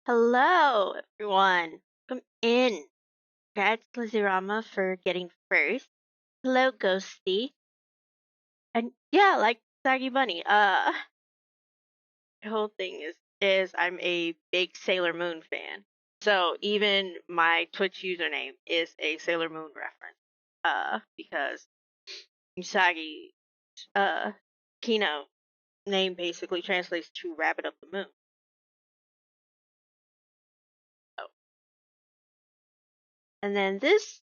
Hello, everyone. Welcome in. Congrats, Lizzie for getting first. Hello, Ghosty. And yeah, like Saggy Bunny. The whole thing is I'm a big Sailor Moon fan. So even my Twitch username is a Sailor Moon reference. Because Usagi Kino name basically translates to Rabbit of the Moon. So, and then this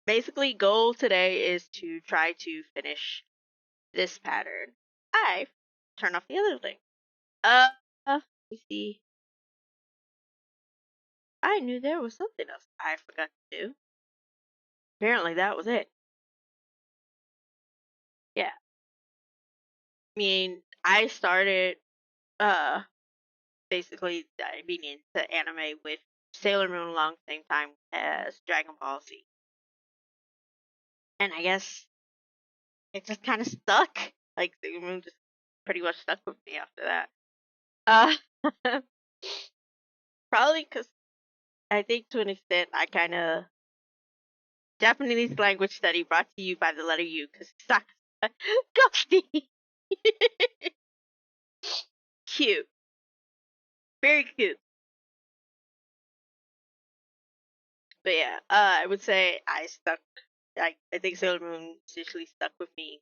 basically goal today is to try to finish this pattern. I turn off the other thing. Let me see. I knew there was something else I forgot to do. Apparently that was it. Yeah. I mean, I started basically diving into anime with Sailor Moon along the same time as Dragon Ball Z. And I guess it just kind of stuck. Like Sailor Moon just pretty much stuck with me after that. Uh Probably because I think to an extent I kind of Japanese language study brought to you by the letter U because it sucks. Ghosty. Cute. Very cute. But yeah, I would say I stuck. I think Sailor Moon essentially stuck with me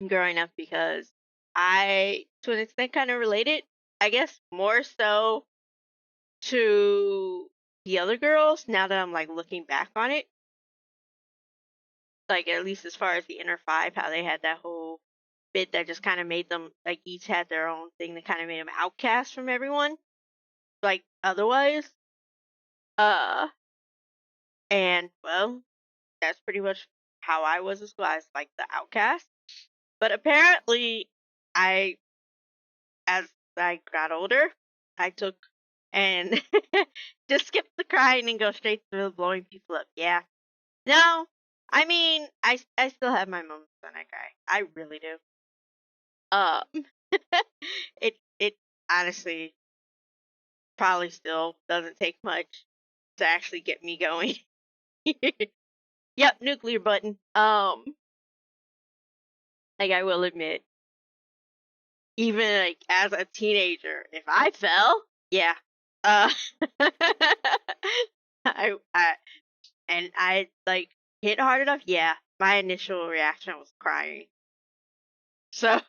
growing up because I, to an extent, kind of related. I guess more so to the other girls now that I'm like looking back on it. Like at least as far as the inner five, how they had that whole bit that just kind of made them like each had their own thing that kind of made them outcast from everyone. Like otherwise, uh, and well, that's pretty much how I was as well. I was like the outcast. But apparently, I as I got older, I took and just skip the crying and go straight to blowing people up. Yeah. No, I mean, I still have my moments when I cry. I really do. Um, it honestly probably still doesn't take much to actually get me going. Yep, nuclear button. Like I will admit, even like as a teenager, if I fell, yeah. Uh, I and I like hit hard enough. Yeah, my initial reaction was crying. So,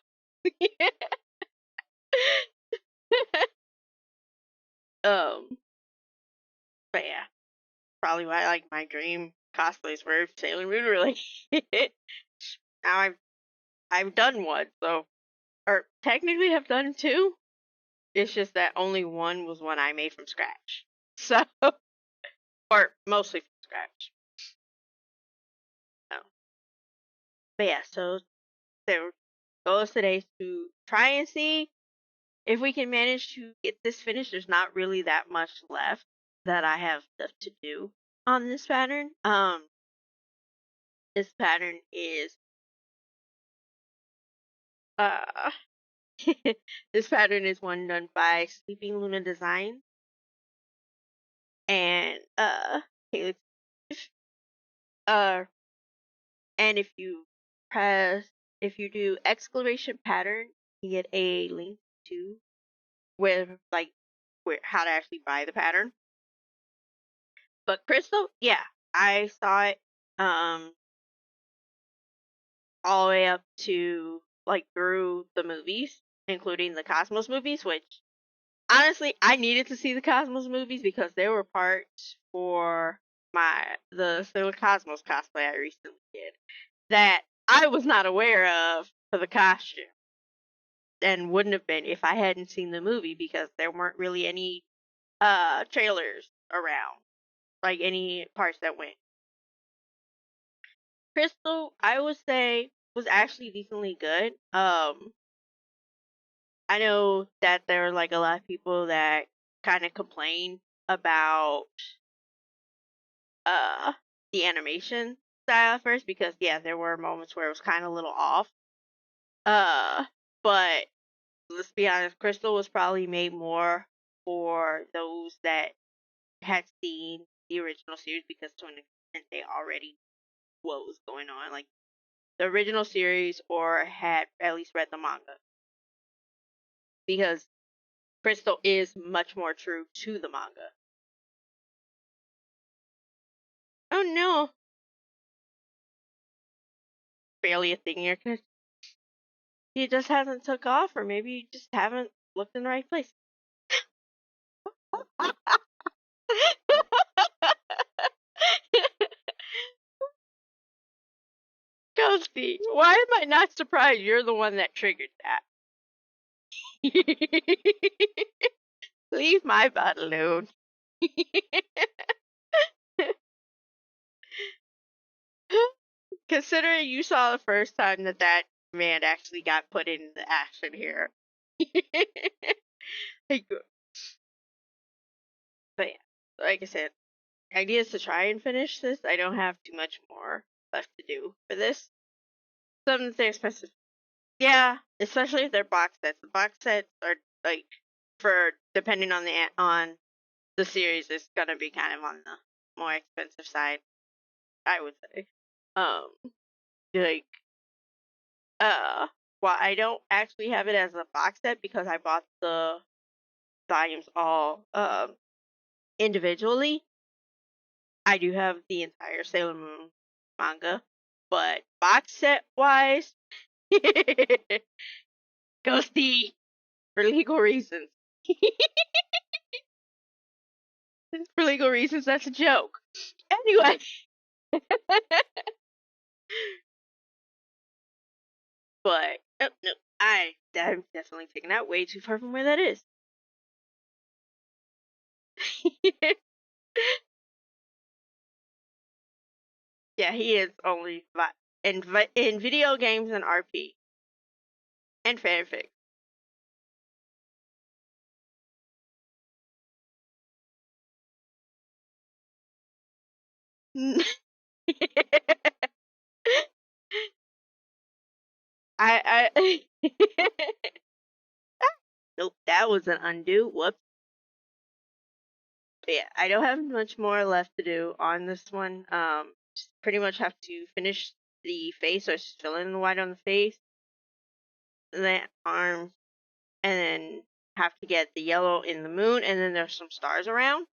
um, but yeah, probably why like my dream cosplays were Sailor Moon related. Now I've done one, so or technically have done two. It's just that only one was one I made from scratch. So or mostly from scratch. So, but yeah, so the goal is today to try and see if we can manage to get this finished. There's not really that much left that I have stuff to do on this pattern. This pattern is uh this pattern is one done by Sleeping Luna Design and okay, uh and press if you do exclamation pattern, you get a link to where how to actually buy the pattern. But Crystal, yeah, I saw it all the way up to like through the movies, including the Cosmos movies, which honestly I needed to see the Cosmos movies because there were parts for the Sailor Cosmos cosplay I recently did that I was not aware of for the costume and wouldn't have been if I hadn't seen the movie because there weren't really any trailers around, like any parts that went. Crystal, I would say, was actually decently good. I know that there are like a lot of people that kind of complain about uh the animation style at first because yeah, there were moments where it was kind of a little off. Uh, but let's be honest, Crystal was probably made more for those that had seen the original series, because to an extent they already knew what was going on, like the original series, or had at least read the manga, because Crystal is much more true to the manga. Oh no, barely a thing here. He just hasn't took off, or maybe you just haven't looked in the right place. Ghosty, why am I not surprised you're the one that triggered that? Leave my butt alone. Considering you saw the first time that man actually got put in the action here. But yeah, like I said, idea is to try and finish this. I don't have too much more left to do for this. Some of the expensive. Yeah, especially if they're box sets. The box sets are like, for depending on the series, it's gonna be kind of on the more expensive side, I would say. Um, like well, I don't actually have it as a box set because I bought the volumes all individually. I do have the entire Sailor Moon manga, but box set wise, Ghosty, for legal reasons. For legal reasons, that's a joke. Anyway. But oh, no, I'm definitely taking that way too far from where that is. Yeah, he is only in video games and RP and fanfic. I nope, that was an undo. Whoops. But yeah, I don't have much more left to do on this one. Just pretty much have to finish the face, so just fill in the white on the face, the arms, and then have to get the yellow in the moon, and then there's some stars around.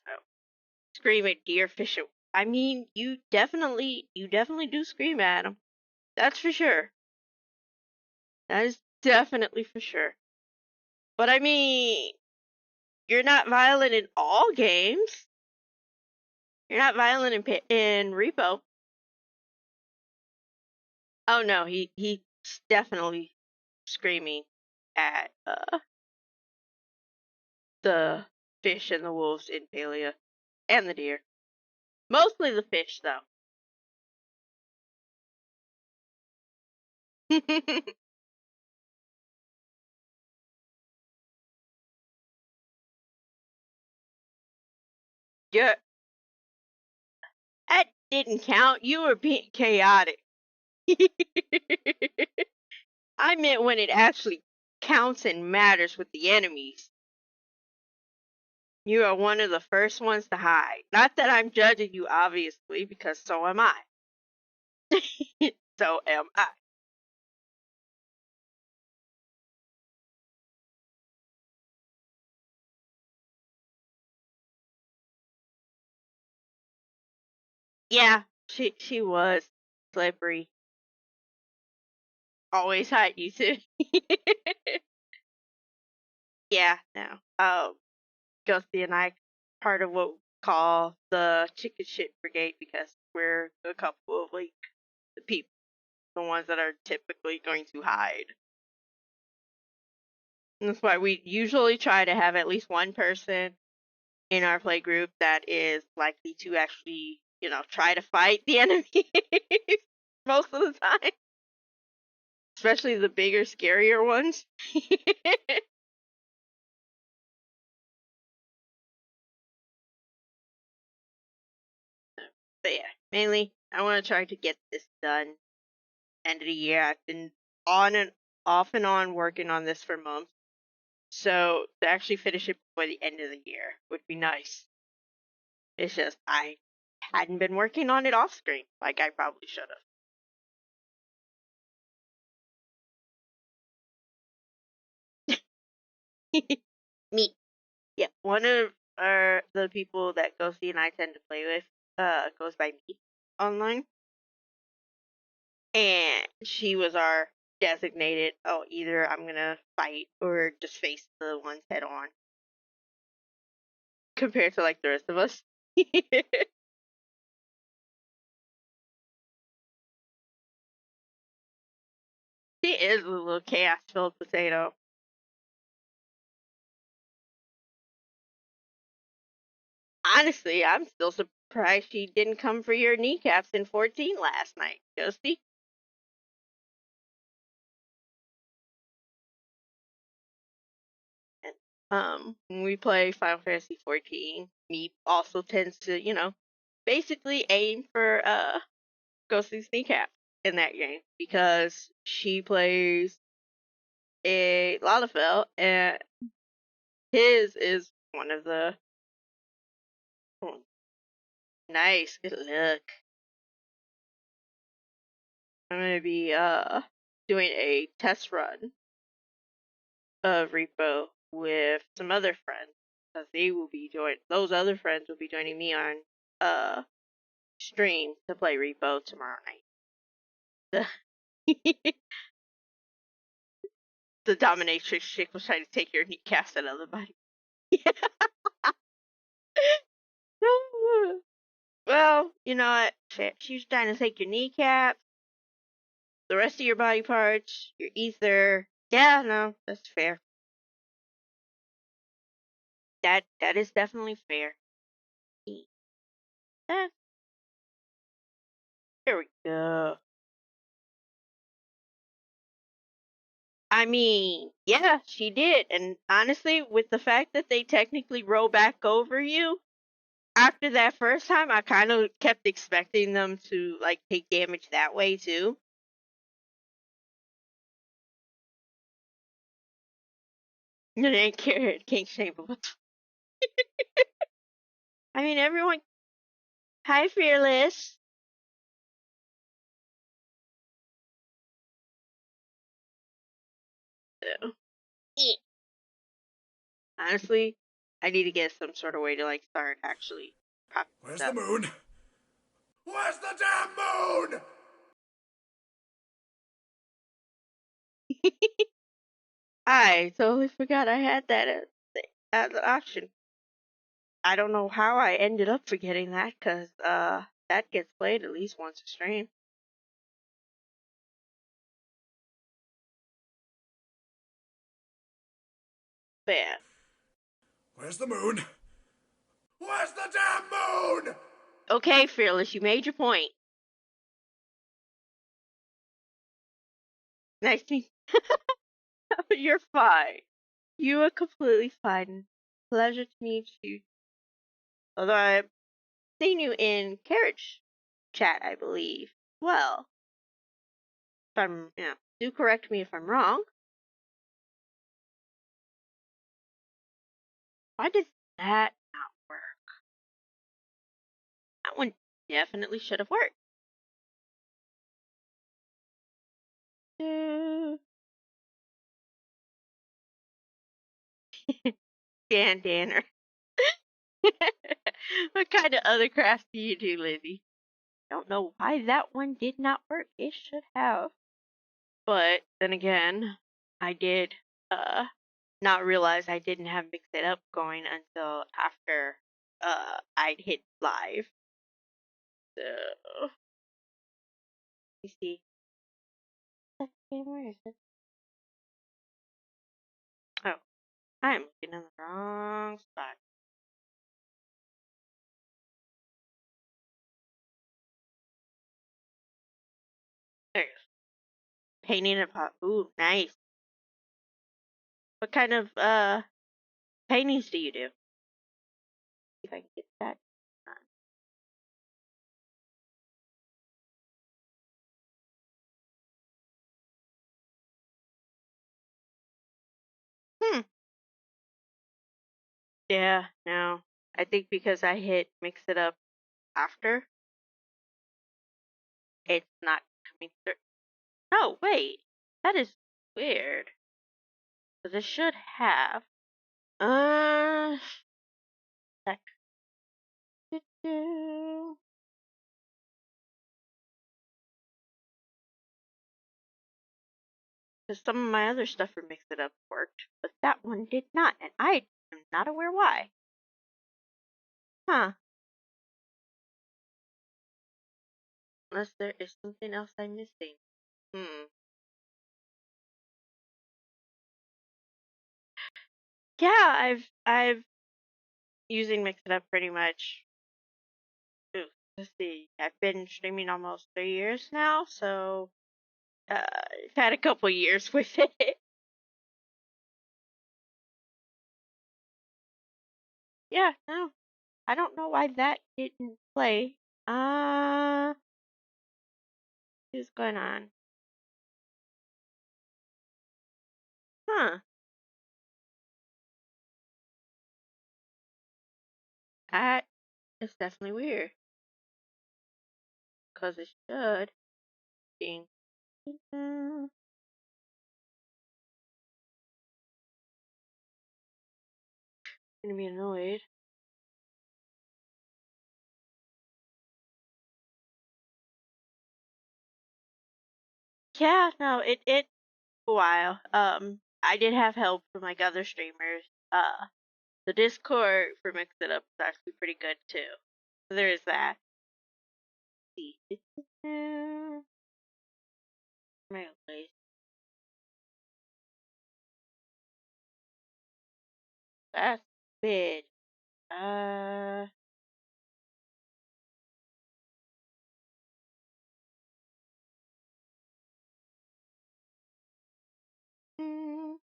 So, scream at deer fish. I mean, you definitely do scream at them. That's for sure. That is definitely for sure. But I mean, you're not violent in all games. You're not violent in Repo. Oh no, he's definitely screaming at the fish and the wolves in Palia, and the deer. Mostly the fish though. Yeah, that didn't count. You were being chaotic. I meant when it actually counts and matters with the enemies. You are one of the first ones to hide. Not that I'm judging you, obviously, because so am I. So am I. Yeah, she was slippery. Always hide you too. Yeah, no. Ghosty and I part of what we call the chicken shit brigade, because we're a couple of like the people, the ones that are typically going to hide. And that's why we usually try to have at least one person in our play group that is likely to actually, try to fight the enemy most of the time, especially the bigger, scarier ones. But yeah, mainly I want to try to get this done end of the year. I've been on and off and on working on this for months. So to actually finish it before the end of the year would be nice. It's just I hadn't been working on it off screen like I probably should have. Me. Yeah, one of the people that Ghosty and I tend to play with goes by me online, and she was our designated. Oh, either I'm gonna fight or just face the ones head on. Compared to like the rest of us. She is a little chaos filled potato. Honestly, I'm still surprised she didn't come for your kneecaps in 14 last night, Ghosty. And, when we play Final Fantasy 14, me also tends to, basically aim for Ghosty's kneecap in that game because she plays a Lalafell and his is one of the nice. Good look. I'm gonna be doing a test run of Repo with some other friends because they will be those other friends will be joining me on uh stream to play Repo tomorrow night. The dominatrix chick was trying to take your kneecaps and other body. Well, you know what? She was trying to take your kneecaps, the rest of your body parts, your ether. Yeah, no, that's fair. That is definitely fair. Eh, there we go. I mean, yeah, she did. And honestly, with the fact that they technically roll back over you, after that first time, I kind of kept expecting them to, like, take damage that way, too. You didn't care. It can't shame them. I mean, everyone. Hi, Fearless. So, honestly, I need to get some sort of way to, like, start actually popping Where's stuff. the moon? Where's the damn moon? I totally forgot I had that as an option. I don't know how I ended up forgetting that because that gets played at least once a stream. But yeah. Where's the moon? Where's the damn moon? Okay, Fearless, you made your point. Nice to You're fine. You are completely fine. Pleasure to meet you. Although I've seen you in carriage chat, I believe. Well, if I'm, do correct me if I'm wrong. Why did that not work? That one definitely should have worked. Dan Danner. What kind of other crafts do you do, Lizzie? Don't know why that one did not work. It should have. But then again, I did not realize I didn't have Mix It Up going until after I'd hit live. So you see. Okay, where is it? Oh, I'm looking in the wrong spot. There it is. Painting a pot. Ooh, nice. What kind of paintings do you do? See if I can get that. Hmm. Yeah, no. I think because I hit mix it up after, it's not coming through. No, wait. That is weird. Because it should have. Uh, sec. Because some of my other stuff for mix it up worked, but that one did not, and I am not aware why. Huh. Unless there is something else I'm missing. Hmm. Yeah, I've using Mix It Up pretty much. Ooh, let's see. I've been streaming almost 3 years now, so I've had a couple years with it. Yeah, no, I don't know why that didn't play. Uh, what's going on? Huh? That is definitely weird because it should be. Gonna be annoyed. Yeah, no, it a while. I did have help from like other streamers. The Discord for Mix It Up is actually pretty good too. So there is that. See. My place. That's big. Uh, mm,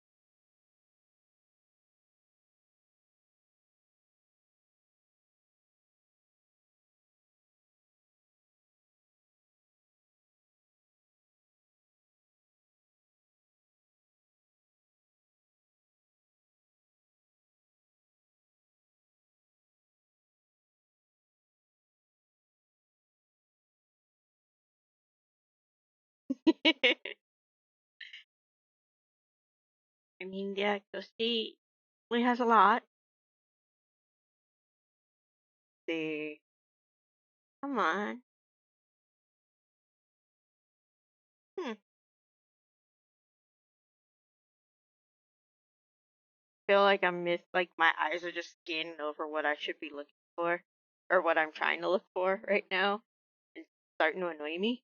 I mean, yeah, go see. Only has a lot. See. Come on. Hmm. Feel like I'm like my eyes are just scanning over what I should be looking for, or what I'm trying to look for right now. It's starting to annoy me.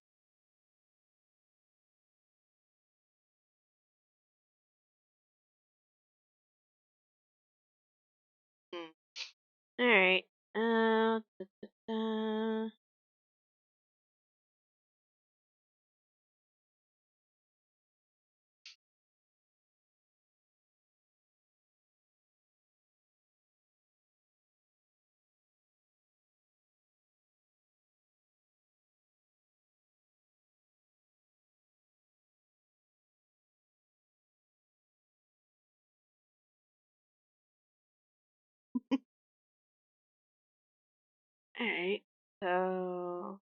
Hmm. All right. Da, da, da. All right. So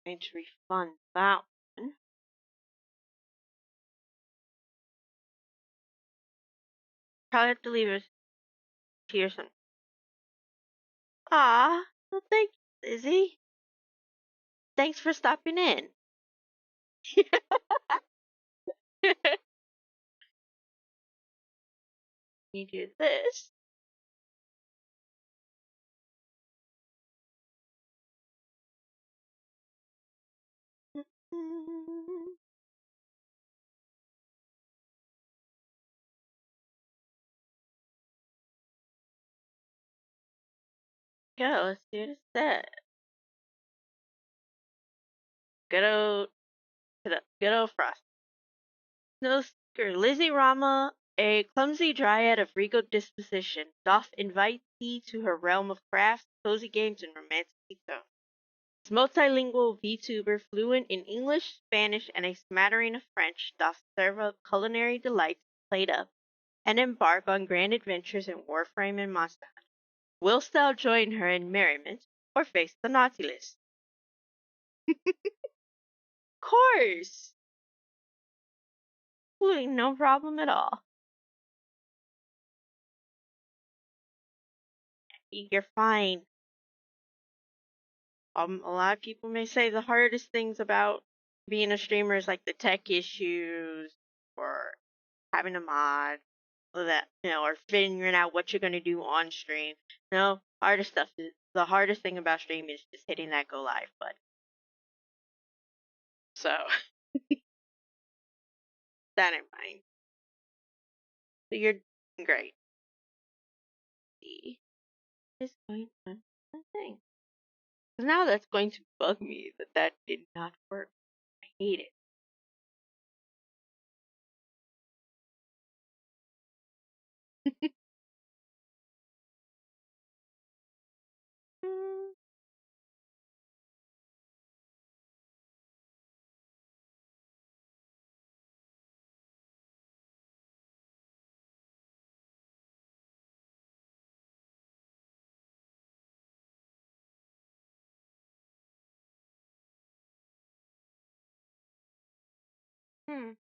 I need to refund that one. Probably have to leave it here some. Ah, well, thank you, Lizzie. Thanks for stopping in. You do this. Go, let's do this set. Good old, good old Frost. No seeker Lizzie Rama, a clumsy dryad of regal disposition, doth invite thee to her realm of crafts, cozy games, and romantic tones. This multilingual VTuber, fluent in English, Spanish, and a smattering of French, doth serve up culinary delights played up, and embark on grand adventures in Warframe and Monster Hunter. Wilt thou join her in merriment, or face the naughty list? Course! No problem at all. You're fine. A lot of people may say the hardest things about being a streamer is like the tech issues or having a mod or that, or figuring out what you're going to do on stream. No, hardest stuff is the hardest thing about stream is just hitting that go live button. So, that in mind. So you're doing great. See, is going on one thing. So now that's going to bug me that did not work. I hate it. Hmm.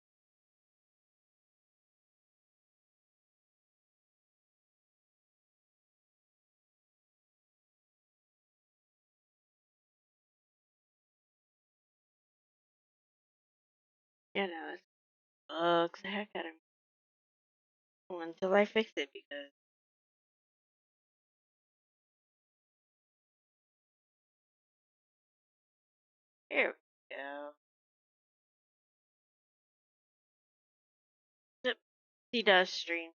Yeah, no, it bugs the heck out of me until I fix it because here we go. Yep, he does stream.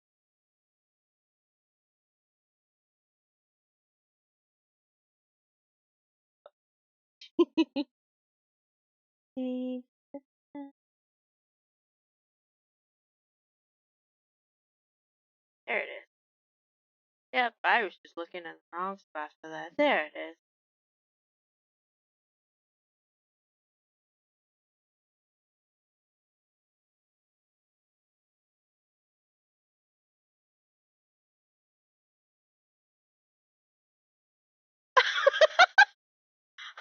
See, there it is. Yep, I was just looking in the wrong spot for that. There it is.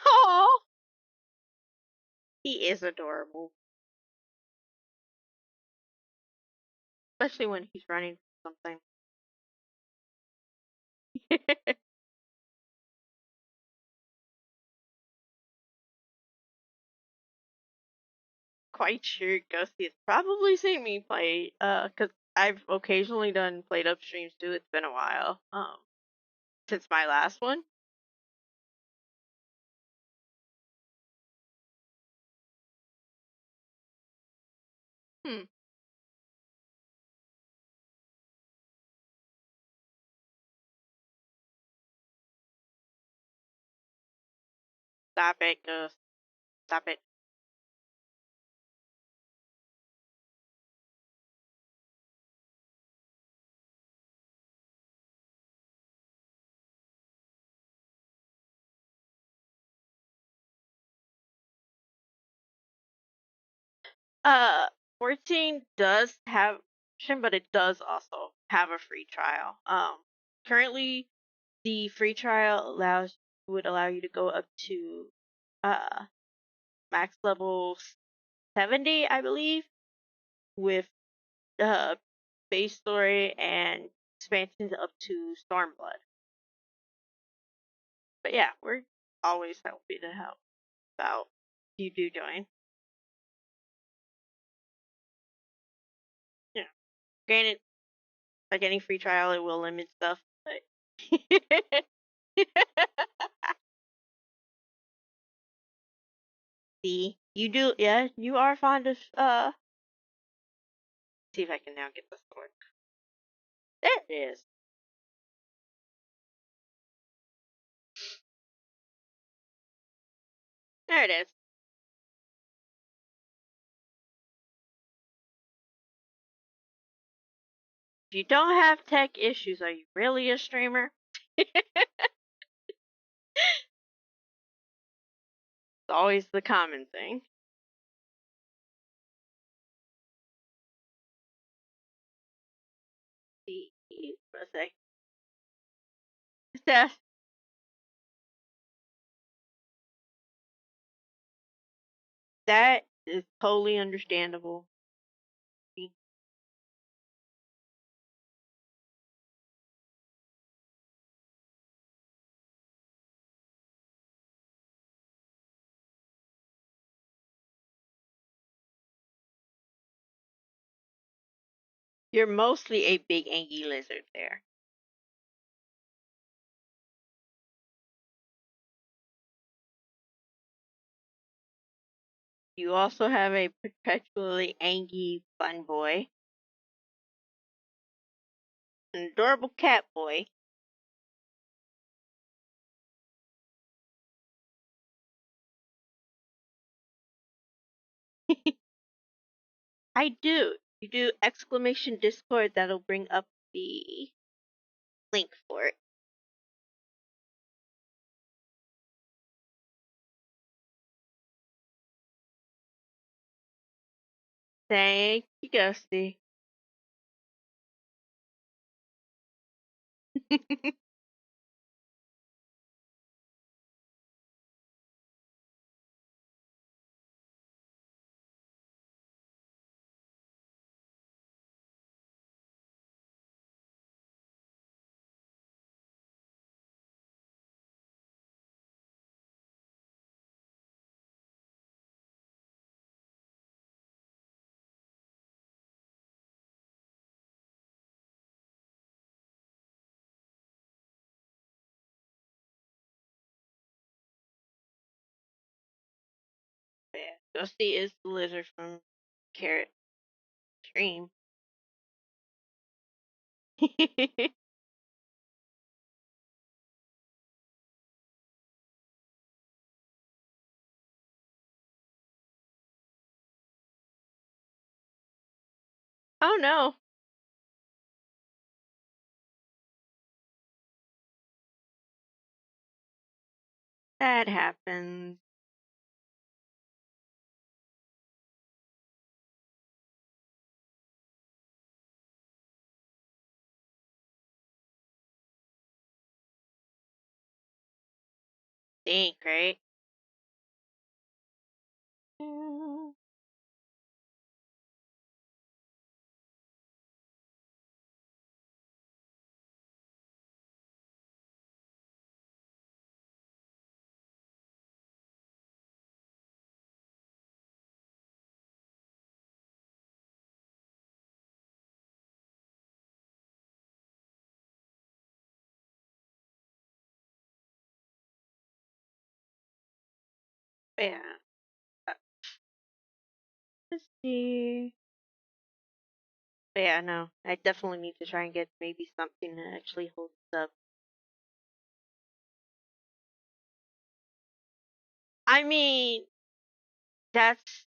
Oh, he is adorable, especially when he's running from something. Quite sure Ghosty has probably seen me play, cause I've occasionally done played up streams too. It's been a while, since my last one. Hmm. Stop it, Ghost. Stop it. Uh, 14 does have option, but it does also have a free trial. Currently the free trial would allow you to go up to uh max level 70, I believe, with uh base story and expansions up to Stormblood. But yeah, we're always happy to help out if you do join. Yeah. Granted, like any free trial, it will limit stuff, but see, you do, yeah, you are fond of, see if I can now get this to work. There it is. There it is. If you don't have tech issues, are you really a streamer? It's always the common thing. For a sec. That that is totally understandable. You're mostly a big angy lizard there. You also have a perpetually angy fun boy, an adorable cat boy. I do. You do exclamation Discord, that'll bring up the link for it. Thank you, Ghosty. Yeah, Ghosty is the lizard from Carrot Stream. Oh no, that happens. Think, right? Yeah. Let's see. But yeah, no. I definitely need to try and get maybe something that actually holds up. I mean, that's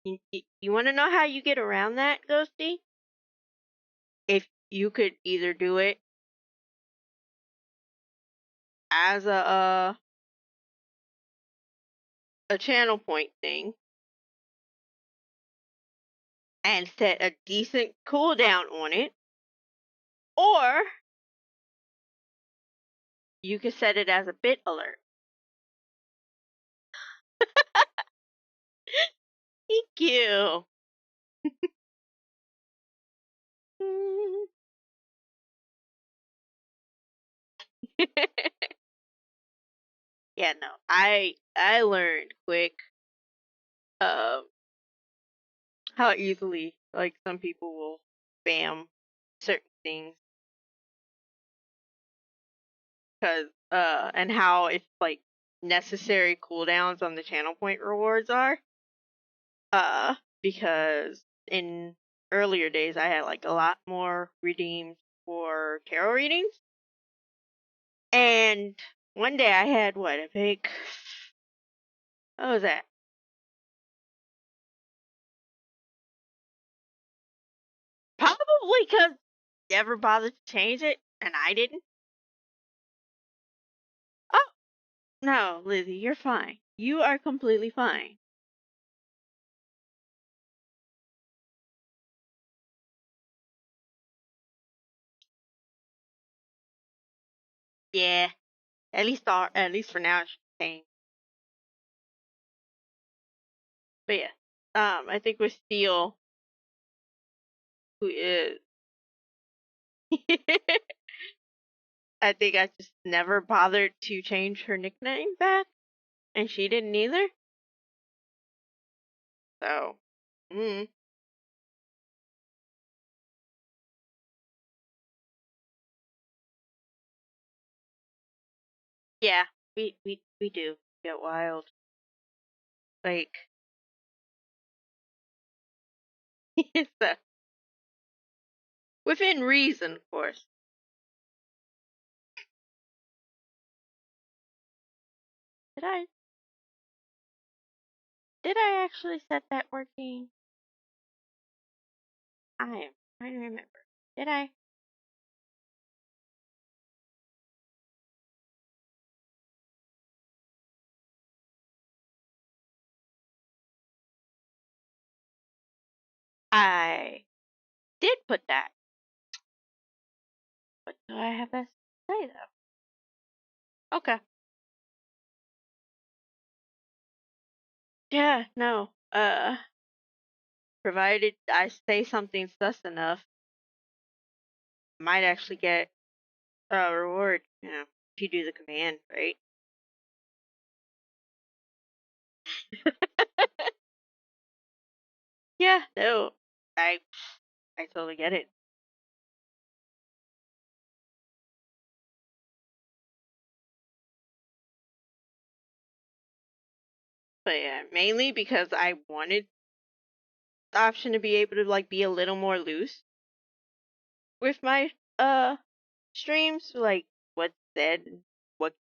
you want to know how you get around that, Ghosty? If you could either do it as a channel point thing and set a decent cooldown on it, or you could set it as a bit alert. Thank you. Yeah, no. I learned quick um how easily like some people will spam certain things because and how it's like necessary cooldowns on the channel point rewards are uh because in earlier days I had like a lot more redeems for tarot readings, and one day I had what a big what was that Probably because never bothered to change it, and I didn't. Oh no, Lizzie, you're fine. You are completely fine. Yeah, at least for now, it's changed. But yeah, I think with Steel, who is, I think I just never bothered to change her nickname back, and she didn't either. So, mm, yeah, we do get wild. Like, so, within reason, of course. Did I did I actually set that working? I am trying to remember. Did I? I did put that. What do I have to say though? Okay. Yeah, no. Provided I say something sus enough, I might actually get a reward, if you do the command, right? Yeah, no. I I totally get it. But yeah, mainly because I wanted the option to be able to like be a little more loose with my streams, like what said, what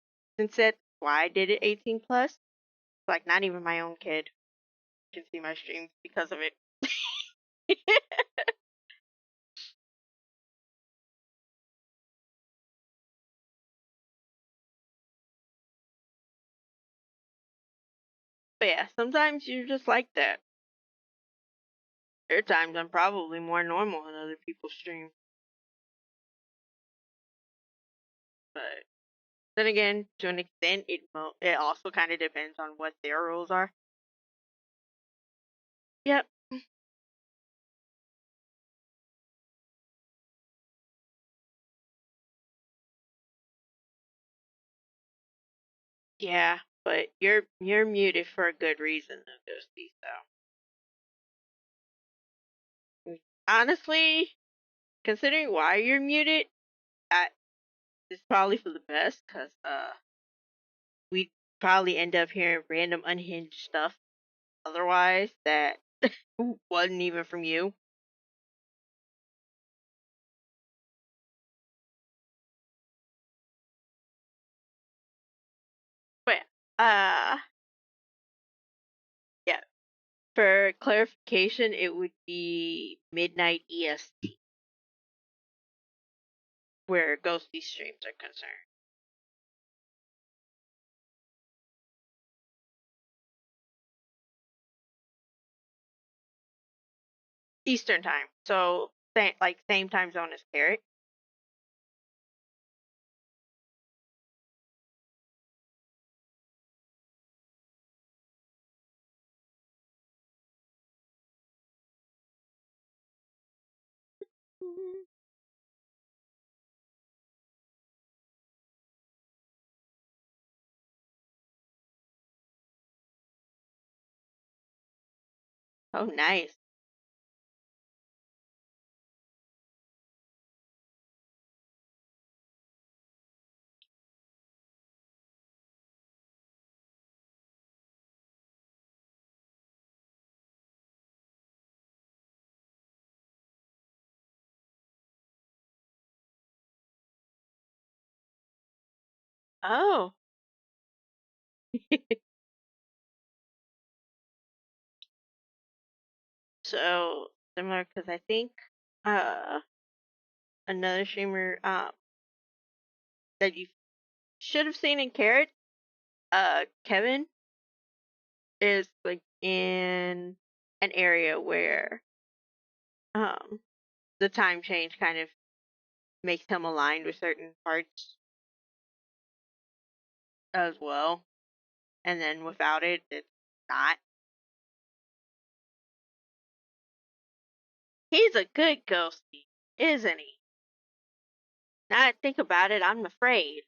said, why I did it 18 plus. Like not even my own kid can see my streams because of it. But yeah, sometimes you're just like that. There are times I'm probably more normal than other people's streams. But then again, to an extent, it also kind of depends on what their rules are. Yep. Yeah, but you're muted for a good reason, though, Ghosty. So honestly, considering why you're muted, I, it's probably for the best because we probably end up hearing random unhinged stuff otherwise that wasn't even from you. But yeah, for clarification, it would be midnight EST where ghosty streams are concerned. Eastern time, so same time zone as Carrot. Oh, nice. Oh, so similar because I think Uh, another streamer that you should have seen in Carrot, Kevin is like in an area where um the time change kind of makes him aligned with certain parts as well, and then without it, it's not. He's a good ghosty, isn't he? Now that I think about it, I'm afraid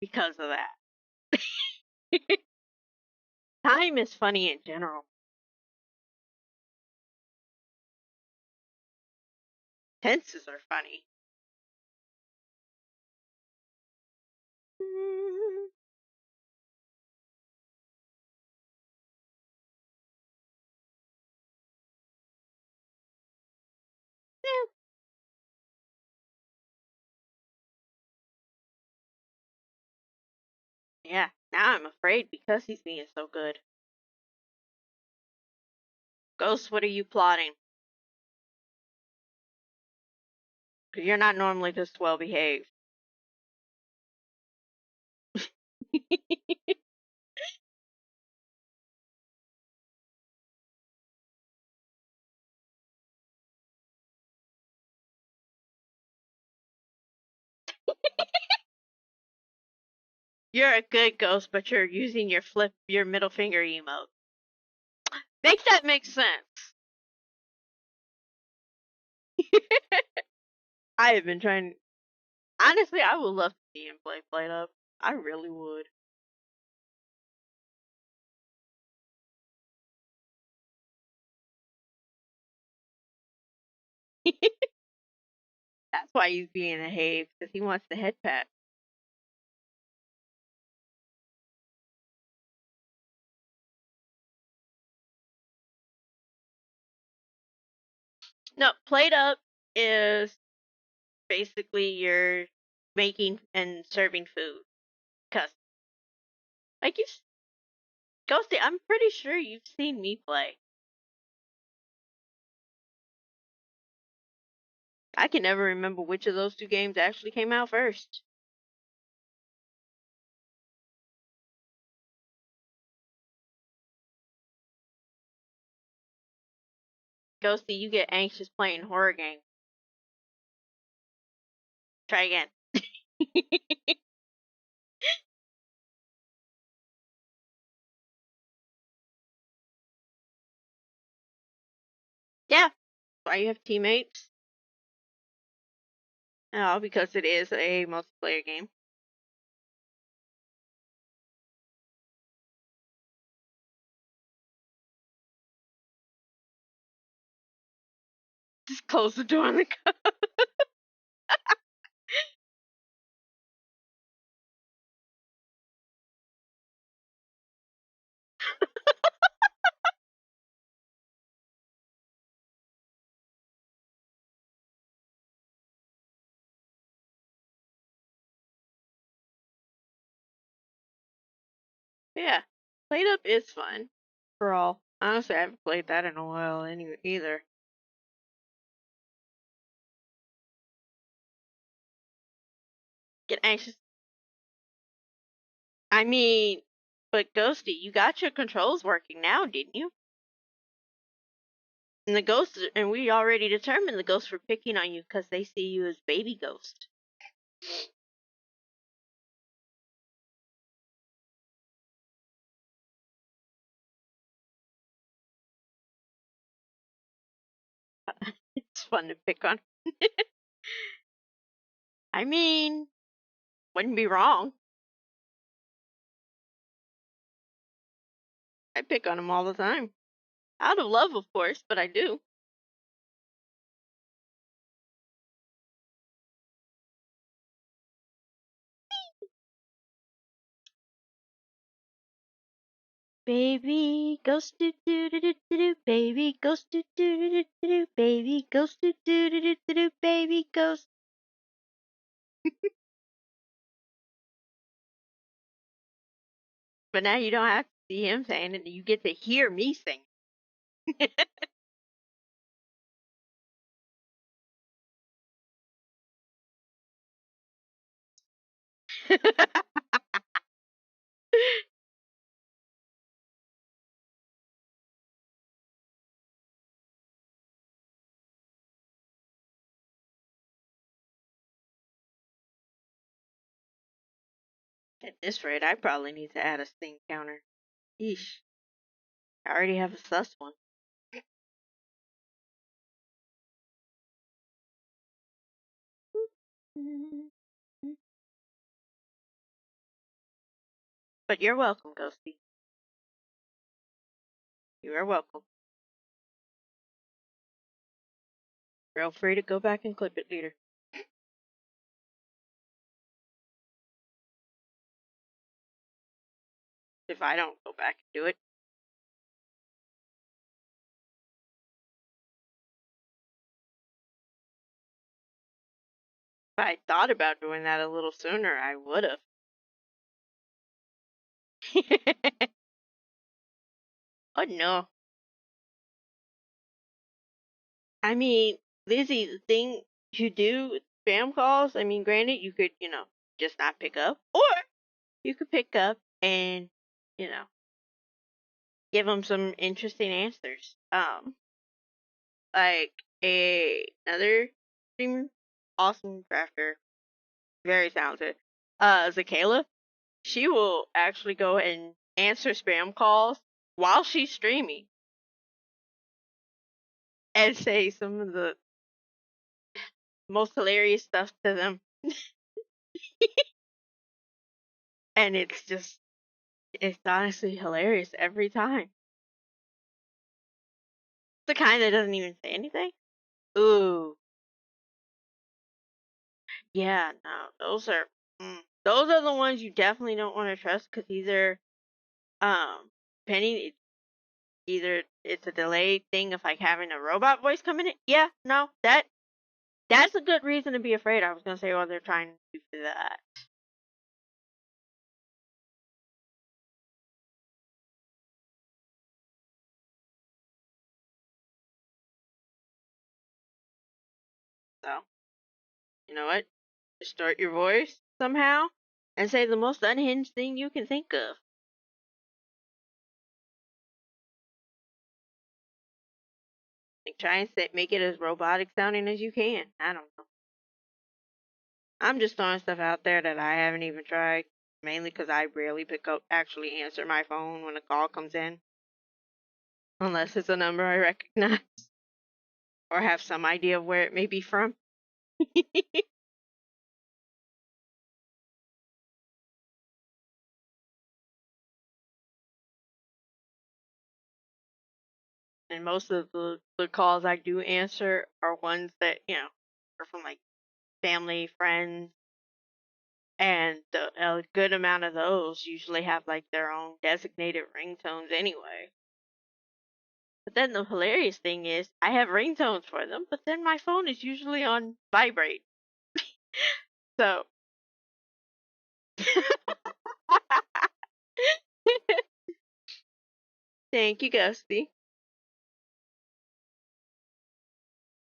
because of that. Time is funny in general. Tenses are funny. Mm, yeah, now I'm afraid because he's being so good. Ghost, what are you plotting? Because you're not normally this well behaved. You're a good ghost, but you're using your middle finger emote. Make that make sense. I have been trying. Honestly, I would love to see him play Played Up. I really would. That's why he's being a have, because he wants the head pat. No, Played Up is basically you're making and serving food. Cause like you, Ghosty, I'm pretty sure you've seen me play. I can never remember which of those two games actually came out first. Ghosty, you get anxious playing horror games. Try again. Yeah, why you have teammates? Oh, because it is a multiplayer game. Just close the door on the Yeah, Played Up is fun. For all. Honestly, I haven't played that in a while either. Get anxious. I mean, but Ghosty, you got your controls working now, didn't you? And the ghosts, and we already determined the ghosts were picking on you because they see you as baby ghost. It's fun to pick on. I mean, wouldn't be wrong. I pick on them all the time. Out of love, of course, but I do. Baby ghost do do do do do do, baby ghost do do do do do do, baby ghost do do do do do do, baby ghost. But now you don't have to see him saying it, you get to hear me sing. At this rate, I probably need to add a sting counter. Yeesh. I already have a sus one. But you're welcome, Ghosty. You are welcome. Feel free to go back and clip it later. If I don't go back and do it. If I thought about doing that a little sooner, I would have. Oh no. I mean, Lizzie, the thing you do with spam calls, I mean, granted, you could, just not pick up, or you could pick up and, you know, give them some interesting answers. Like another streamer, awesome crafter, very talented. Zakayla, she will actually go and answer spam calls while she's streaming and say some of the most hilarious stuff to them. And it's honestly hilarious every time. The kind that doesn't even say anything. Ooh, yeah, no, those are the ones you definitely don't want to trust because depending, either it's a delayed thing of like having a robot voice coming in. Yeah, no, that's a good reason to be afraid. I was gonna say, well, they're trying to do that. So, you know what? Distort your voice somehow and say the most unhinged thing you can think of. Like try and make it as robotic sounding as you can. I don't know. I'm just throwing stuff out there that I haven't even tried. Mainly because I rarely actually answer my phone when a call comes in, unless it's a number I recognize or have some idea of where it may be from. And most of the calls I do answer are ones that, are from like family, friends, and a good amount of those usually have like their own designated ringtones anyway. But then the hilarious thing is, I have ringtones for them, but then my phone is usually on vibrate. So, thank you, Gusty.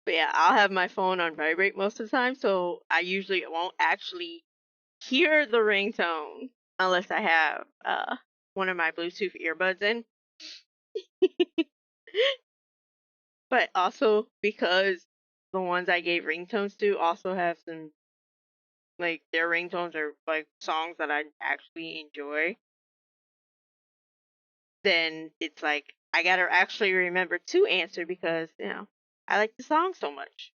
But yeah, I'll have my phone on vibrate most of the time, so I usually won't actually hear the ringtone unless I have one of my Bluetooth earbuds in. But also because the ones I gave ringtones to also have some, like, their ringtones are like songs that I actually enjoy, then it's like I gotta actually remember to answer because, I like the song so much.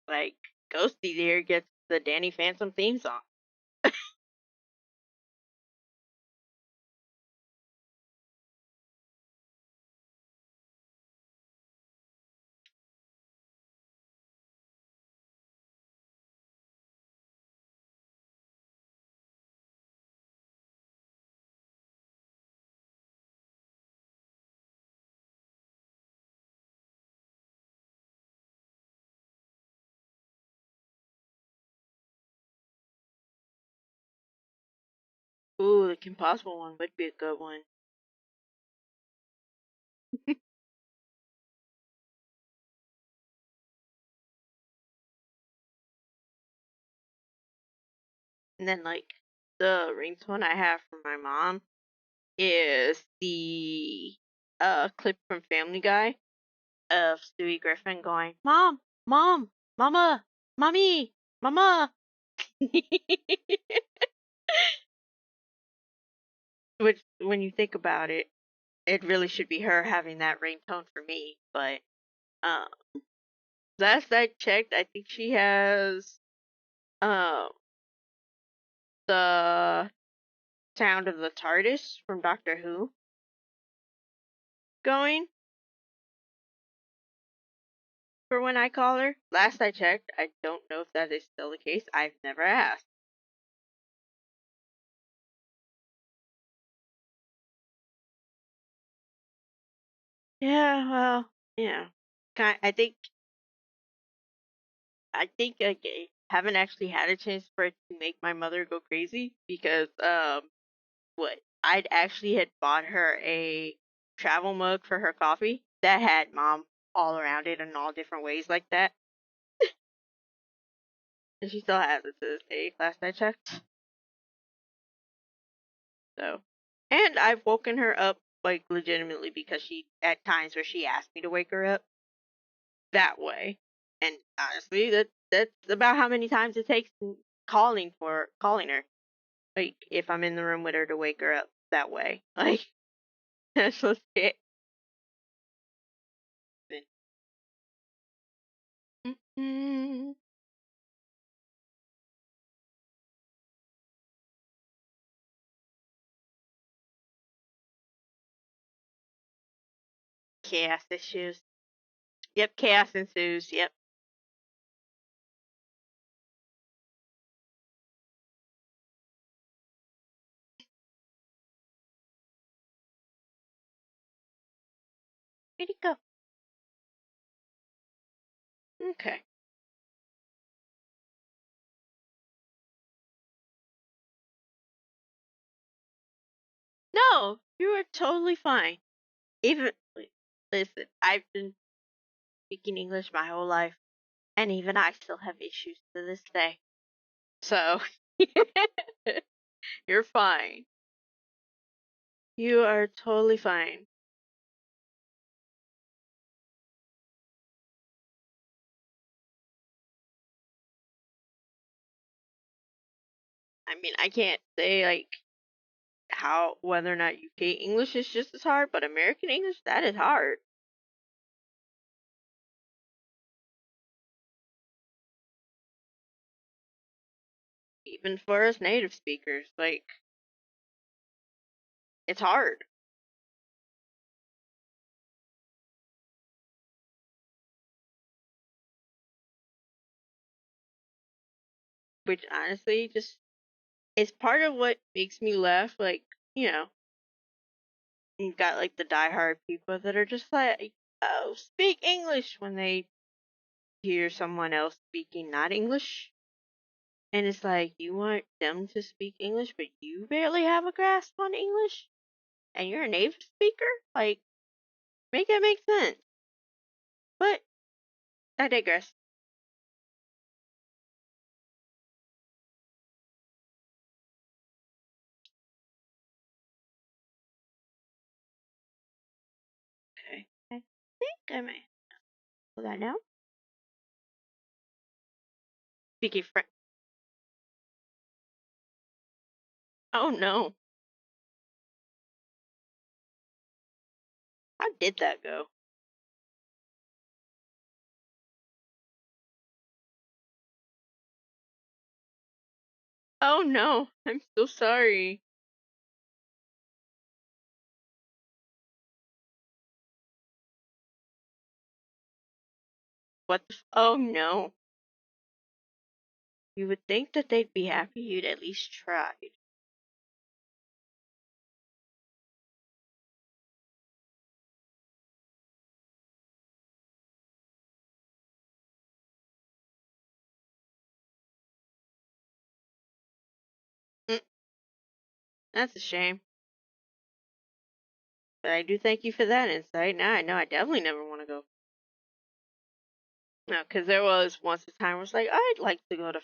Like Ghosty there gets the Danny Phantom theme song. Ooh, the Kim Possible one would be a good one. And then like the ringtone I have from my mom is the clip from Family Guy of Stewie Griffin going, "Mom, Mom, Mama, Mommy, Mama." Which, when you think about it, it really should be her having that ringtone for me. But um, last I checked, I think she has um the sound of the TARDIS from Doctor Who going for when I call her. Last I checked, I don't know if that is still the case. I've never asked. Yeah, well, yeah. I think like, I haven't actually had a chance for it to make my mother go crazy because what I'd actually had bought her a travel mug for her coffee that had mom all around it in all different ways like that. And she still has it to this day, last I checked. So, and I've woken her up like legitimately because she at times where she asked me to wake her up that way. And honestly, that's about how many times it takes calling her. Like if I'm in the room with her to wake her up that way. Like that's just it. Mm-mm. Chaos issues. Yep, chaos ensues. Yep. Where'd it go? Okay. No, you are totally fine. Even listen, I've been speaking English my whole life, and even I still have issues to this day. So you're fine. You are totally fine. I mean, I can't say like how whether or not UK English is just as hard, but American English that is hard. Even for us native speakers, like it's hard. Which honestly just is part of what makes me laugh. Like, you know, you got like the diehard people that are just like, oh, speak English when they hear someone else speaking not English. And it's like, you want them to speak English, but you barely have a grasp on English? And you're a native speaker? Like, make that make sense. But I digress. Okay. I think I might pull that now. Speaking French. Oh no. How did that go? Oh no. I'm so sorry. What the oh no. You would think that they'd be happy you'd at least tried. Mm, that's a shame. But I do thank you for that insight. Now I know I definitely never want to go. No, because there was once a time where I was like, I'd like to go to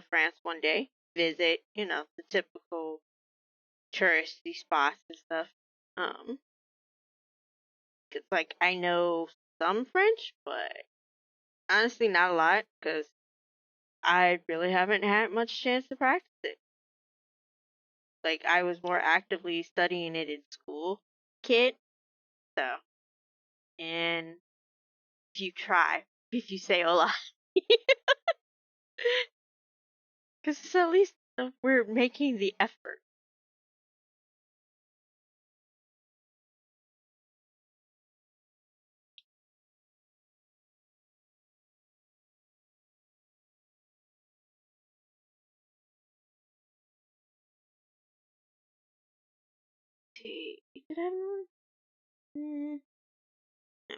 France one day. visit, the typical touristy spots and stuff. Um, 'Cause like I know some French, but honestly not a lot because I really haven't had much chance to practice it. Like I was more actively studying it in school, kid. So, and if you try, if you say hola, because at least we're making the effort. See, did I? Mm, no.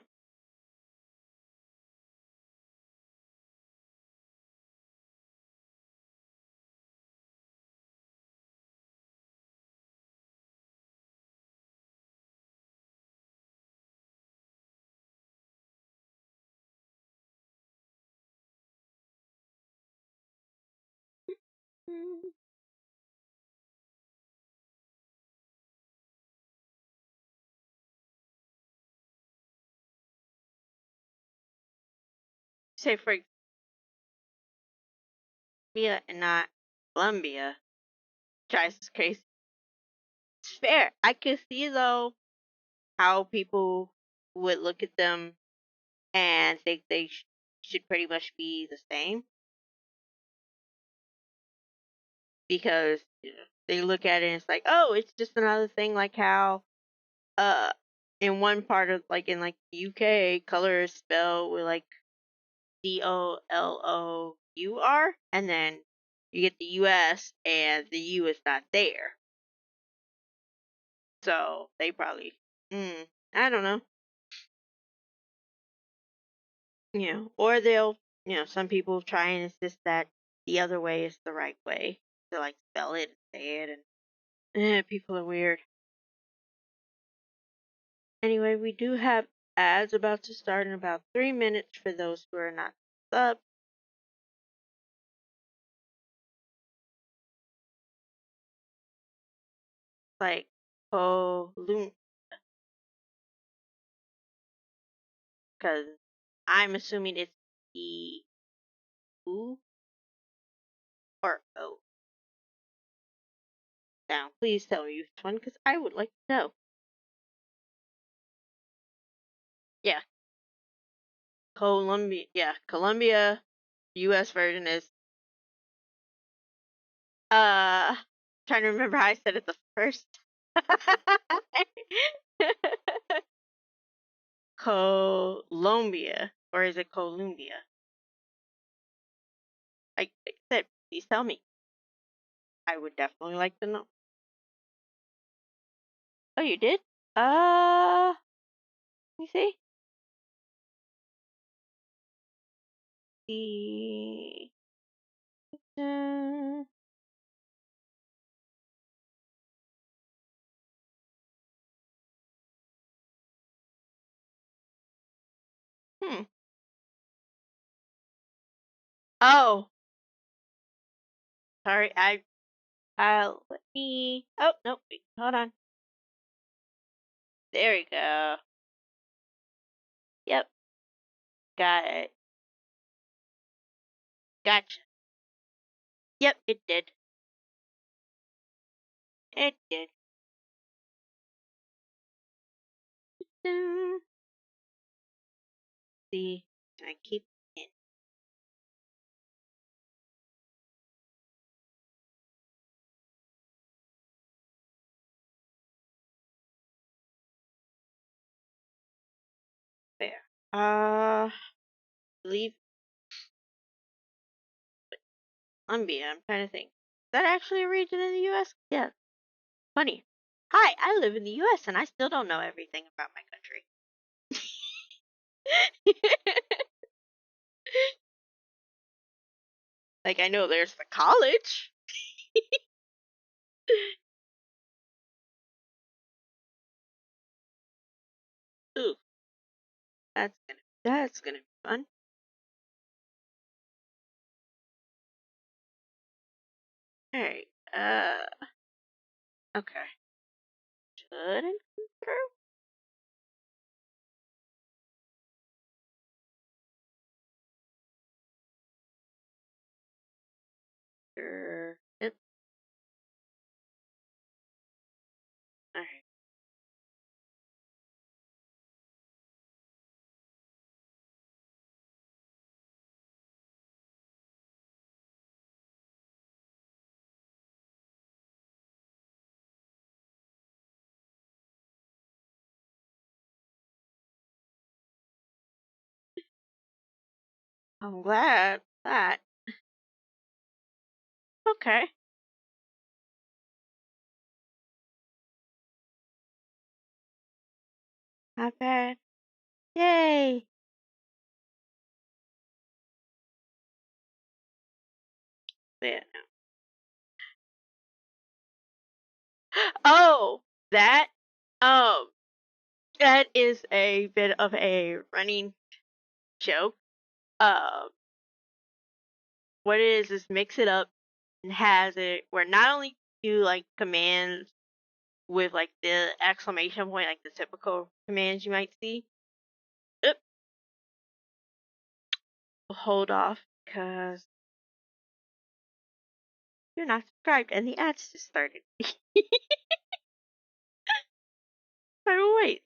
Mm. Say for Colombia and not Colombia. Drives us crazy. It's fair. I could see though how people would look at them and think they should pretty much be the same because they look at it and it's like, oh, it's just another thing like how uh in one part of like in like the UK, color is spelled with like COLOUR, and then you get the US and the U is not there, so they probably, I don't know, or they'll, some people try and insist that the other way is the right way to like spell it and say it, and people are weird. Anyway, we do have ads about to start in about 3 minutes for those who are not sub. Like, oh, loom, because I'm assuming it's E U or O. Now, please tell me which one, because I would like to know. Yeah, Columbia. Yeah, Columbia. U.S. version is uh. Trying to remember how I said it the first. Colombia, or is it Columbia? Like I said, please tell me. I would definitely like to know. Oh, you did? Let me see. The uh, hmm. Oh, sorry. Let me. Oh no, wait, hold on. There we go. Yep, got it. Gotcha. Yep, it did. It did. See, I keep it there. Believe Columbia. I'm trying to think. Is that actually a region in the U.S.? Yeah. Funny. Hi, I live in the U.S. and I still don't know everything about my country. Like I know there's the college. Ooh, that's gonna be fun. Alright. Okay. Shouldn't come through. Yep. Alright. I'm glad that. Okay. Not bad. Yay! Yeah. Oh, that um that is a bit of a running joke. Um, what it is mix it up and has it where not only do like commands with like the exclamation point, like the typical commands you might see. Oop, hold off because you're not subscribed and the ads just started. I will wait.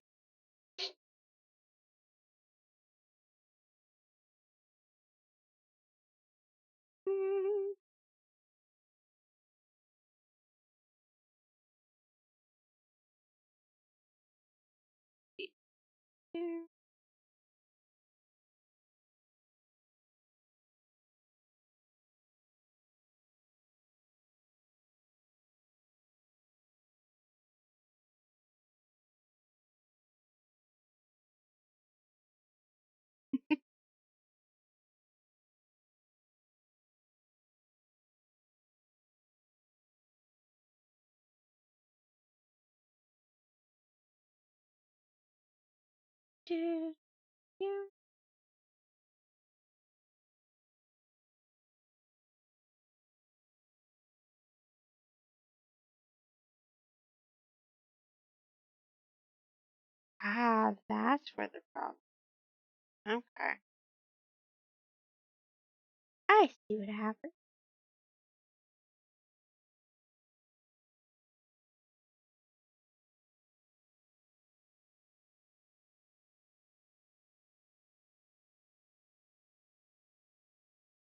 Ah, that's where the problem. Okay, I see what happened.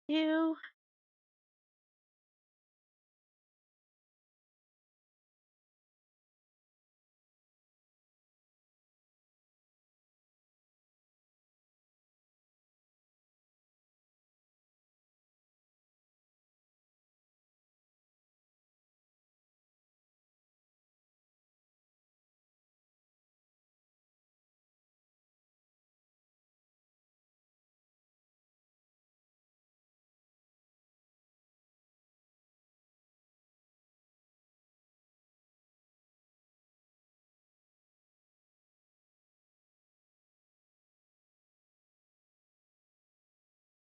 You.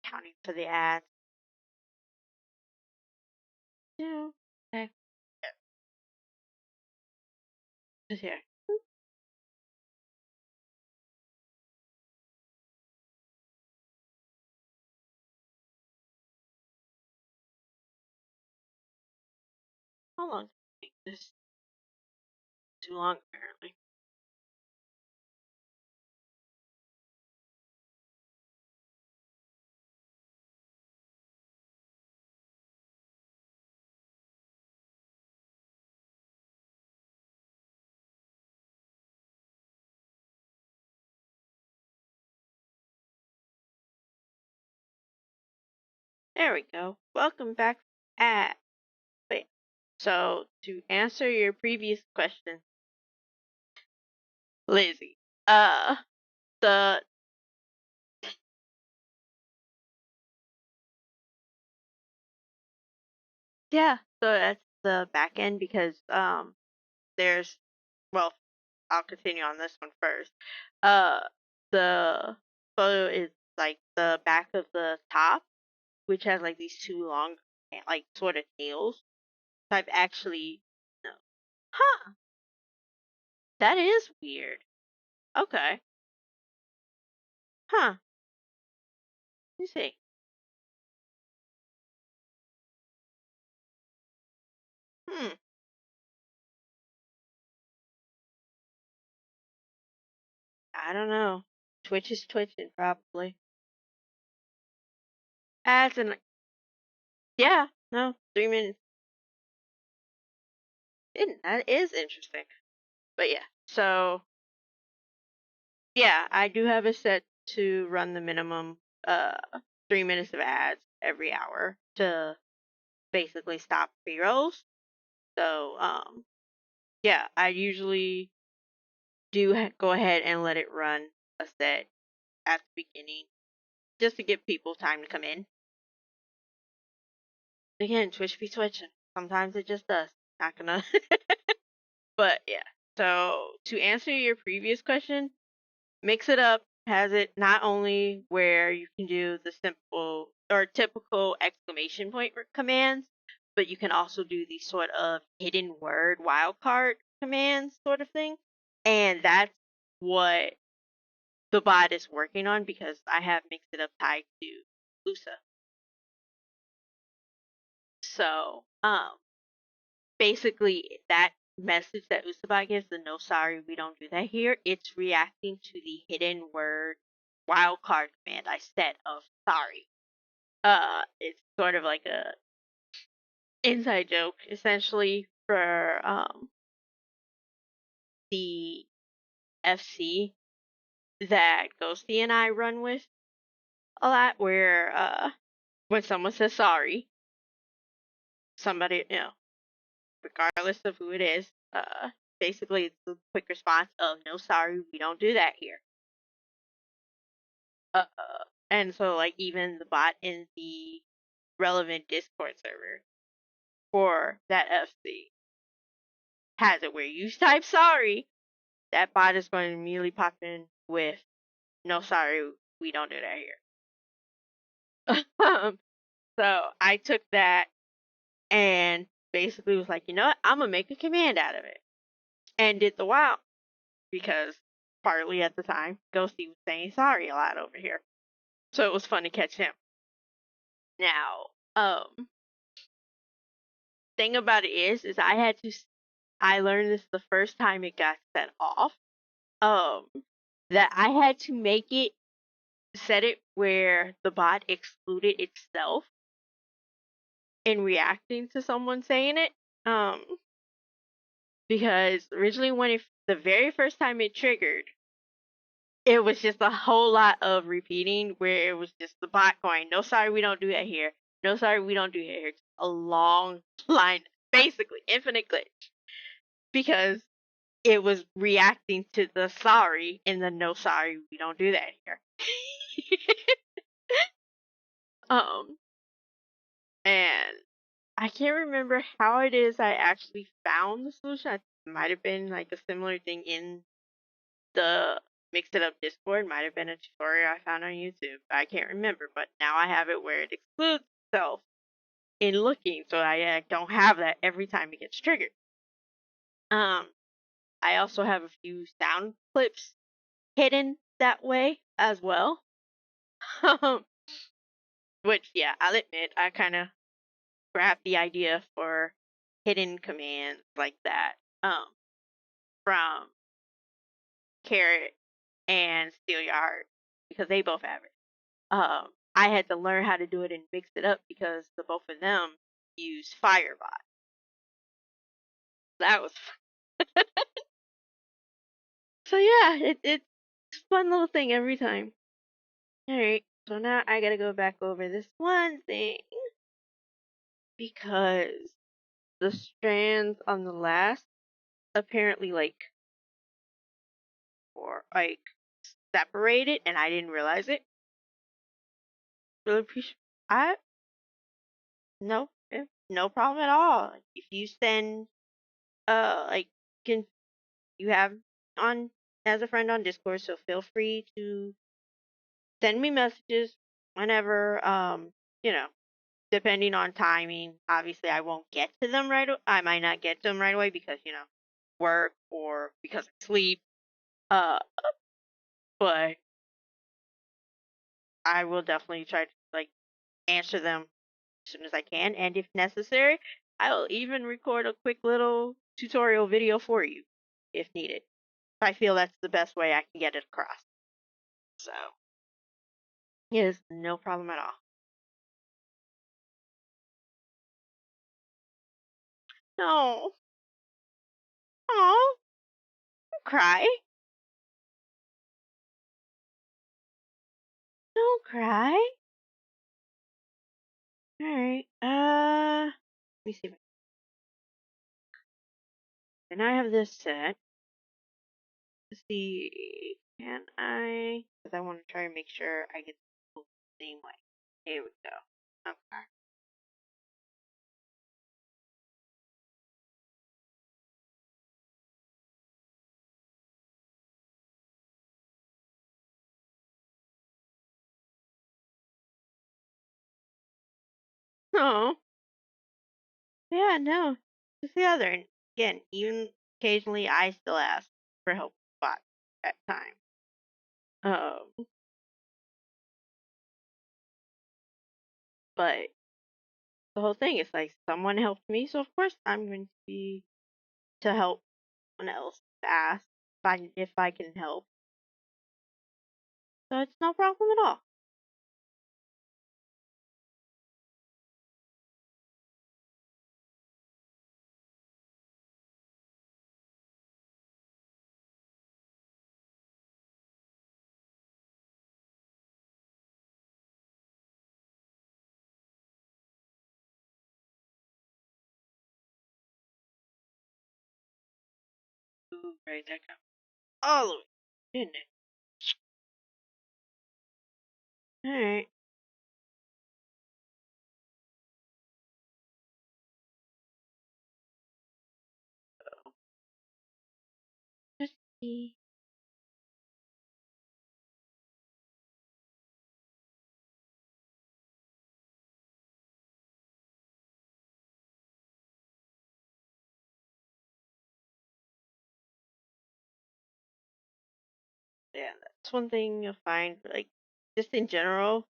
Counting for the ads. Yeah. Okay. Just here. How long did it take this? Too long, apparently. There we go. Welcome back. At wait. So to answer your previous question, Lizzie, the yeah, so that's the back end because there's well, I'll continue on this one first. Uh, the photo is like the back of the top, which has like these two long, like sort of tails. I've actually no. Huh. That is weird. Okay. Huh. Let me see. Hmm. I don't know. Twitch is twitching probably. As in, yeah. No. 3 minutes. That is interesting. But yeah. So yeah, I do have it set to run the minimum 3 minutes of ads every hour to basically stop pre-rolls. So yeah, I usually do go ahead and let it run a set at the beginning just to give people time to come in. Again, Twitch be twitching. Sometimes it just does. Not gonna. But yeah. So to answer your previous question, Mix It Up has it not only where you can do the simple or typical exclamation point commands, but you can also do these sort of hidden word wildcard commands sort of thing. And that's what the bot is working on because I have Mix It Up tied to Lusa. So, basically that message that Usabot gives, the no sorry, we don't do that here, it's reacting to the hidden word wildcard command I set of sorry. It's sort of like a inside joke essentially for the FC that Ghosty and I run with a lot where when someone says sorry, somebody, regardless of who it is, basically it's a quick response of no sorry, we don't do that here. Uh, and so like even the bot in the relevant Discord server for that FC has it where you type sorry, that bot is going to immediately pop in with no sorry, we don't do that here. So I took that and basically was like, you know what, I'm gonna make a command out of it. And did the wow because partly at the time Ghosty was saying sorry a lot over here. So it was fun to catch him. Now, thing about it is I learned this the first time it got set off. Um, that I had to make it set it where the bot excluded itself in reacting to someone saying it. Um, because originally the very first time it triggered, it was just a whole lot of repeating where it was just the bot going, no sorry, we don't do that here. No sorry, we don't do that here. A long line, basically infinite glitch. Because it was reacting to the sorry and the no sorry, we don't do that here. um and I can't remember how it is I actually found the solution. It might have been like a similar thing in the Mix It Up Discord, might have been a tutorial I found on YouTube. I can't remember, but now I have it where it excludes itself in looking, so I don't have that every time it gets triggered. I also have a few sound clips hidden that way as well. Which, yeah, I'll admit, I kind of grabbed the idea for hidden commands like that from Carrot and Steal Your Heart because they both have it. I had to learn how to do it and mix it up because the both of them use Firebot. That was so yeah. It's a fun little thing every time. All right, so now I gotta go back over this one thing because the strands on the last apparently like separated and I didn't realize it. Really appreciate I no no problem at all. If you send like can you have on as a friend on Discord, so feel free to send me messages whenever you know depending on timing, obviously I won't get to them I might not get to them right away because, work or because I sleep. Uh, but I will definitely try to like answer them as soon as I can, and if necessary, I will even record a quick little tutorial video for you if needed. I feel that's the best way I can get it across. So, it is no problem at all. No. Oh, don't cry. Don't cry. Alright. Let me see. And I have this set. Let's see. Can I? Because I want to try and make sure I get the same way. Here we go. Okay. Oh, yeah, no. It's the other. And again, even occasionally, I still ask for help spot at times. Um, but the whole thing is like someone helped me, so of course I'm going to be to help someone else to ask if I can help. So it's no problem at all. Ooh, right, that got all of it, didn't it? Alright. Let's see. Yeah, that's one thing you'll find, like, just in general,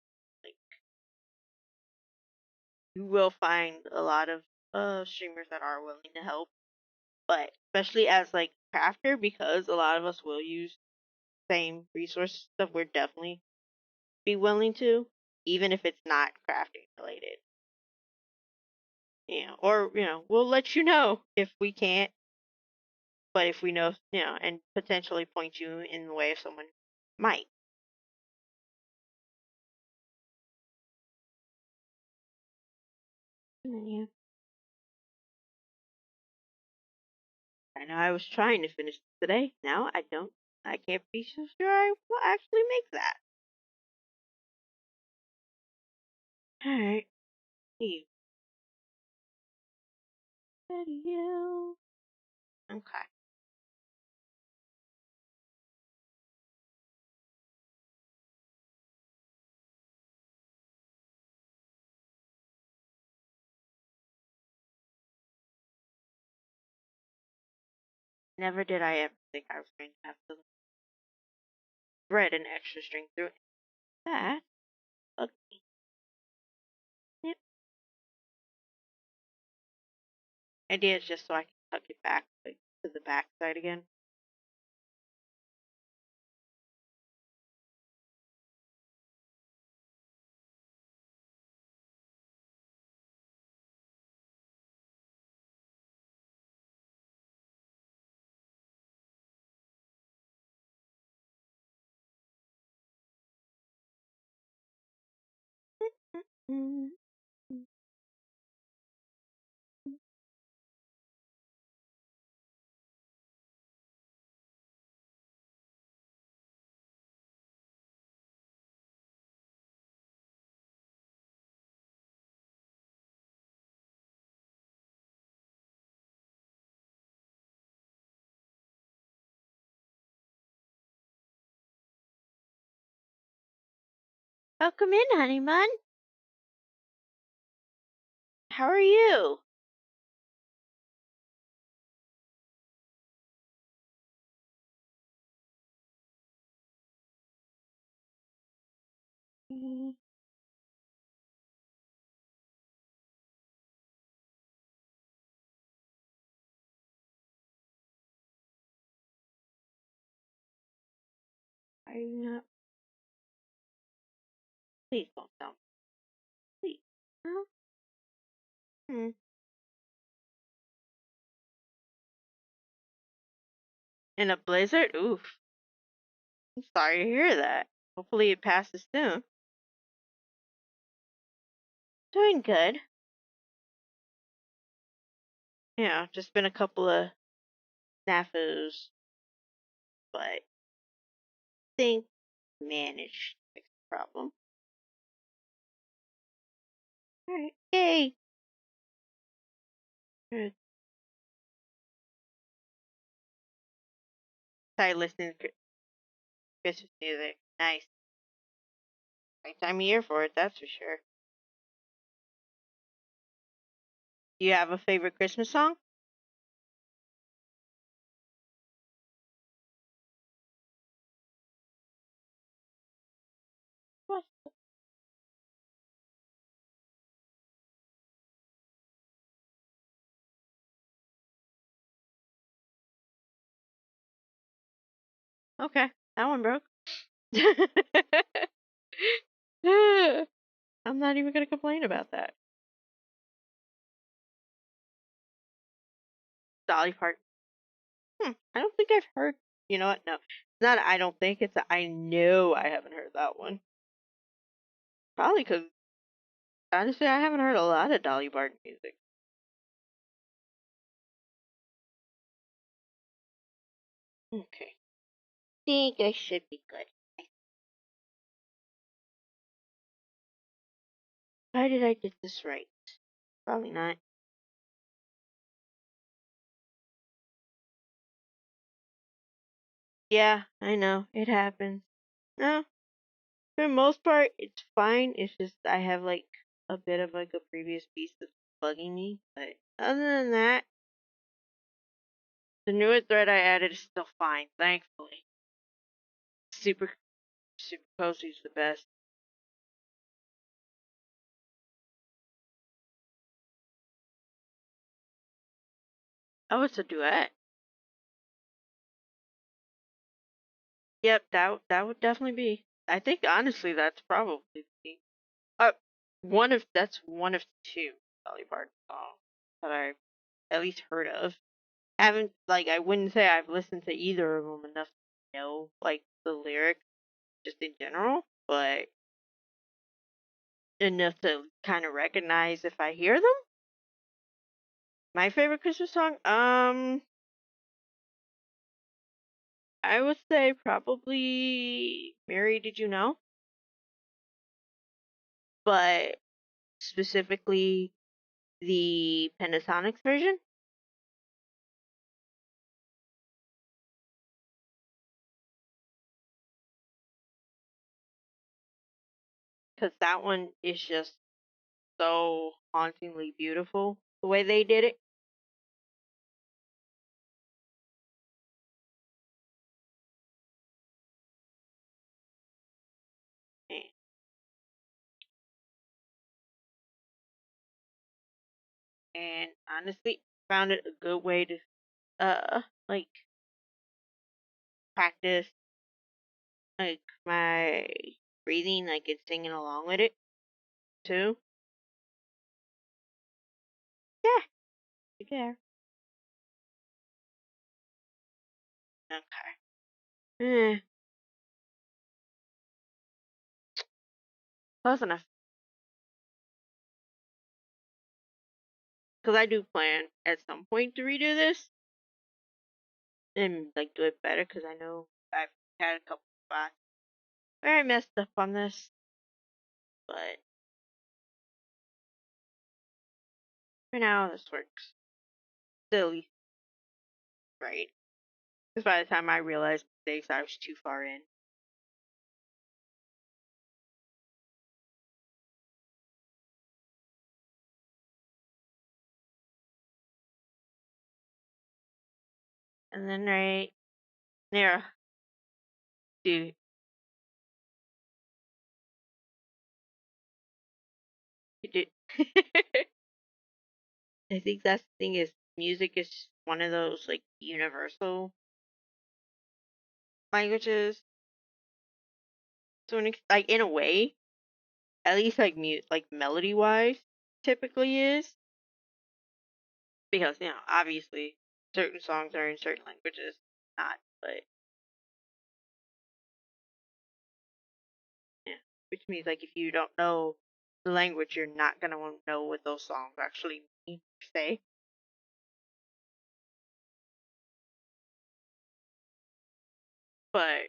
like, you will find a lot of streamers that are willing to help, but especially as like crafter, because a lot of us will use same resource stuff, we're definitely be willing to, even if it's not crafting related. Or we'll let you know if we can't, but if we know, and potentially point you in the way of someone might. Yeah. I know I was trying to finish today. Now I don't. I can't be so sure I will actually make that. Alright. You. Video. Okay. Never did I ever think I was going to have to thread an extra string through it. That. Okay. Yep. Idea is just so I can tuck it back like, to the back side again. Mm. Welcome in, honey bun. How are you? Mm, are you not? Please don't tell me. Please. Huh? Hmm. In a blizzard? Oof. I'm sorry to hear that. Hopefully it passes soon. Doing good. Yeah, just been a couple of snafus, but think managed to fix the problem. Alright. Yay! Good. Started listening to Christmas music. Nice. Right time of year for it, that's for sure. Do you have a favorite Christmas song? What? Okay, that one broke. I'm not even gonna complain about that. Dolly Parton. I don't think I've heard. You know what? No, it's not. I don't think it's. I know I haven't heard that one. Probably because honestly, I haven't heard a lot of Dolly Parton music. Okay, think I should be good. Why did I get this right? Probably not. Yeah, I know it happens. No, for the most part, it's fine. It's just I have like a bit of like a previous piece that's bugging me. But other than that, the newer thread I added is still fine, thankfully. Super Super Cozy's the best. Oh, it's a duet. Yep, that would definitely be. I think honestly that's probably the uh that's one of two Dolly Parton songs that I've at least heard of. Haven't like I wouldn't say I've listened to either of them enough to know like the lyrics just in general, but enough to kind of recognize if I hear them. My favorite Christmas song, I would say probably "Mary, Did You Know," but specifically the Pentatonics version, because that one is just so hauntingly beautiful the way they did it. And, and honestly, found it a good way to like practice like my breathing, like it's singing along with it too. Yeah, yeah. Okay. Close enough. Because I do plan at some point to redo this and like do it better. Because I know I've had a couple spots where I messed up on this, but for now this works. Silly, right? Because by the time I realized mistakes, I was too far in. And then right there, dude, dude. I think that's the thing is music is one of those like universal languages. So like in a way, at least like like melody wise, typically is because obviously certain songs are in certain languages, not, but yeah, which means like if you don't know the language, you're not gonna know what those songs actually mean per se. But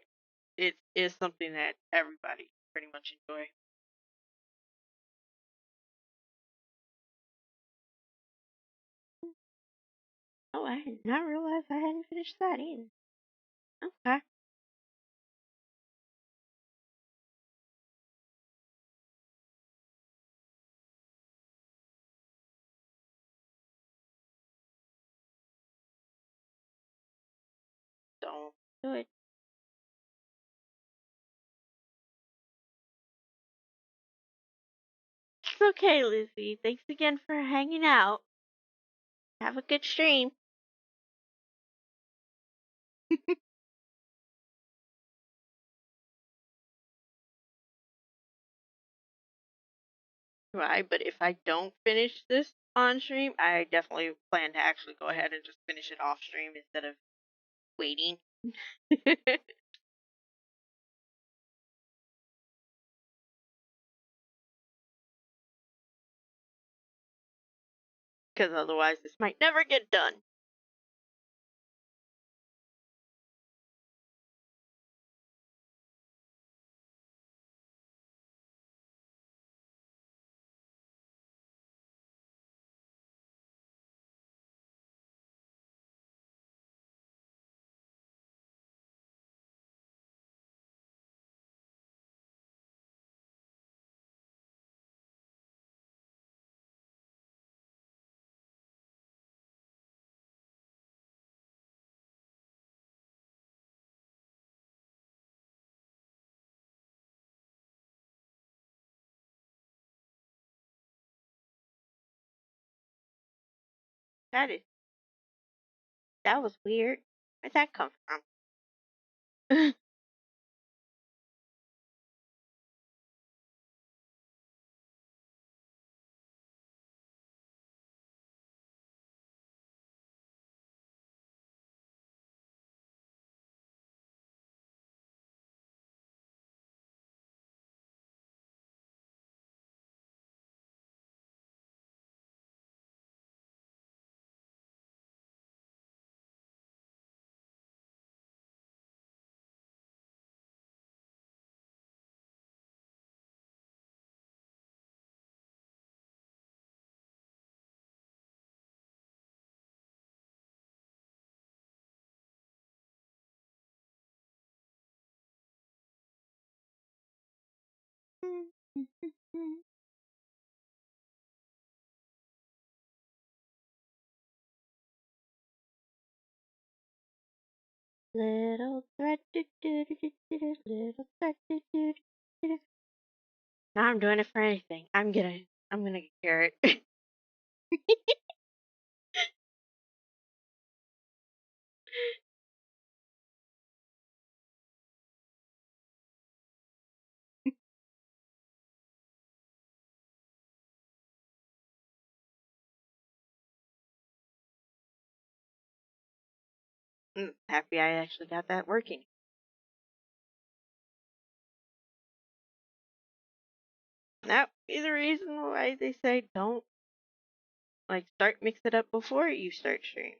it is something that everybody pretty much enjoy. Oh, I did not realize I hadn't finished that either. Okay. Don't do it. It's okay, Lizzie. Thanks again for hanging out. Have a good stream. Right, but if I don't finish this on stream, I definitely plan to actually go ahead and just finish it off stream instead of waiting. Because otherwise, this might never get done. That is that was weird. Where'd that come from? Little thread, little thread. Now I'm doing it for anything. I'm gonna get carrot. Happy I actually got that working. That be the reason why they say don't like start mix it up before you start stream.